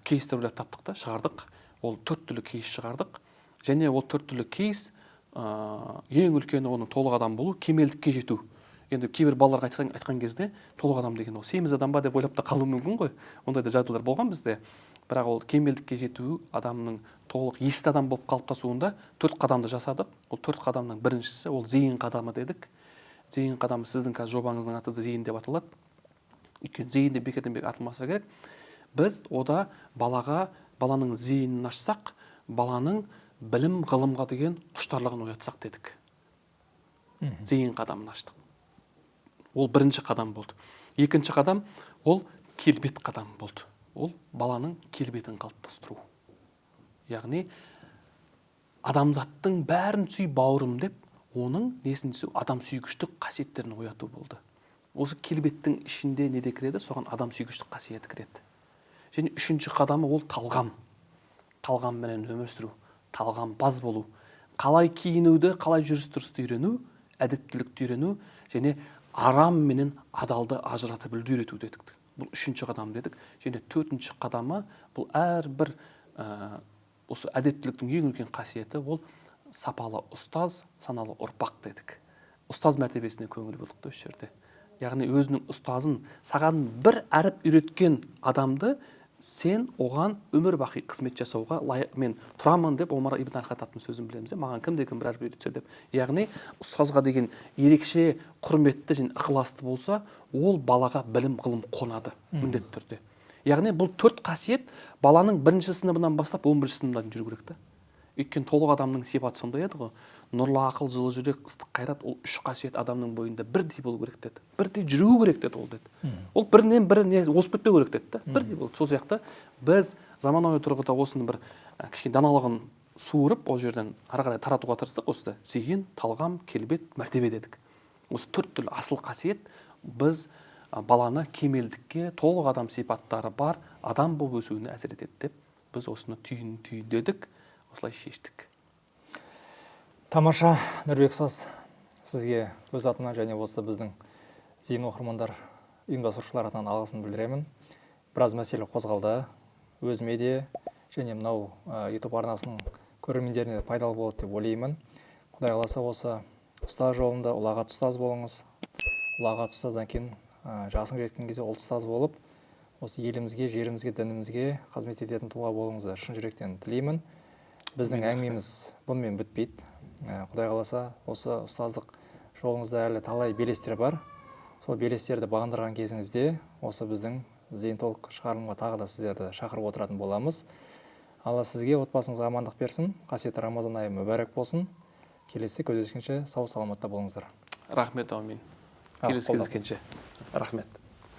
кейстер ойлап таптық та, шығардық. Ол 4 түрлі кейс шығардық. Және ол 4 түрлі кейс ең үлкені оның толық адам болу, кемелдікке жету. Енді кейбір балаларға айтқан кезде толық адам деген ол семіз адам ба деп ойлап та қалуы мүмкін ғой. Ондай да жағдайлар болған бізде. Бірақ ол кемелдікке жету адамның толық есті адам болып қалыптасуында 4 қадамды жасадық. Ол 4 қадамның біріншісі ол зейін қадамы дедік. Зейін қадамы сіздің қазір жобаңыздың аты зейін деп аталады. Өйткені зейін деп бекерден бек аталмаса керек. Біз ода баланың зейінін ашсақ, баланың білім ғылымға деген құштарлығын оятсақ дедік. Зейін қадамын аштық. Ол бірінші қадам болды. Екінші қадам ол келбет қадам болды. Ол баланың келбетін қалыптастыру. Яғни адамзаттың бәрін сүй бауырым деп, оның несін сүй, адам сүйгіштік қасиеттерін ояту болды. Осы келбеттің ішінде неде кіреді? Соған адам сүйгіштік қасиеті кіреді. Және үшінші қадамы ол талғам. Талғамменен өмір сүру, талғам баз болу. Қалай киінуді, қалай жүріс-тұрысты үйрену, әдептілікті үйрену және арам менен адалды ажыратып білуді үйрету дедік. Бұл үшінші қадам дедік. Және төртінші қадамы бұл әрбір осы әдептіліктің ең үлкен қасиеті ол сапалы ұстаз, саналы ұрпақ дедік. Ұстаз мәртебесіне көңіл бөлдік осы жерде. Яғни өзінің ұстазын саған бір әріп үйреткен адамды сен оған өмір бақи қызмет жасауға мен тұрамын деп Омар ибн аль-Хаттабтың сөзін білеміз. Маған кім бір үйретсе деп. Яғни ұстазға деген ерекше құрметті және ықыласты болса, ол балаға білім ғылым қонады міндетті түрде. Яғни бұл 4 қасиет баланың 1-ші сыныбынан бастап 11-ші сыныбына жүру керек та. Өйткені толық адамның сипаты сондай еді ғой. Нұрлы ақыл, жылы жүрек, ыстық қайрат, ол 3 қасиет адамның бойында бірдей болу керек деді. Бірдей жүру керек деді ол деді. Ол бірінен біріне озып кетпеу керек деді. Бірдей болды. Сол сияқты біз заманауи тұрғыда осының бір кішкене даналығын суырып, ол жерден ары қарай таратуға тырыстық. Осы зейін, талғам, келбет, мәртебе дедік. Осы 4 түрлі асыл қасиет біз баланы кемелдікке, толық адам сипаттары бар адам болып өсуіне әсер етеді деп біз осыны түйін дедік. Осылай шештік. Тамаша, Нұрбек ұстаз, сізге өз атынан және осы біздің зейін оқырмандар ұйымдастырушылар атынан алғысын білдіремін. Біраз мәселе қозғалды. Өзіме де және мынау YouTube арнасының көрермендеріне де пайдалы болады деп ойлаймын. Құдай қаласа осы ұстаз жолында ұлағат ұстаз болыңыз. Ұлағат ұстаздан кейін жасың жеткен кезде ұлт ұстаз болып, осы елімізге, жерімізге, дінімізге қызмет ететін тұлға болуыңызды шын жүректен тілеймін. Біздің әңгімеміз бұнымен бітпейді. Құдай қаласа, осы ұстаздық жолыңызда әлі талай белестер бар. Сол белестерді бағындырған кезіңізде осы біздің зейін толық шығарылымға тағы да сіздерді шақырып отыратын боламыз. Алла сізге, отбасыңызға амандық берсін. Қасиетті Рамазан айы мүбәрәк болсын. Келесі кездескенше сау саламатта болыңыздар. Рахмет, аумин. Келесі кездескенше. Рахмет.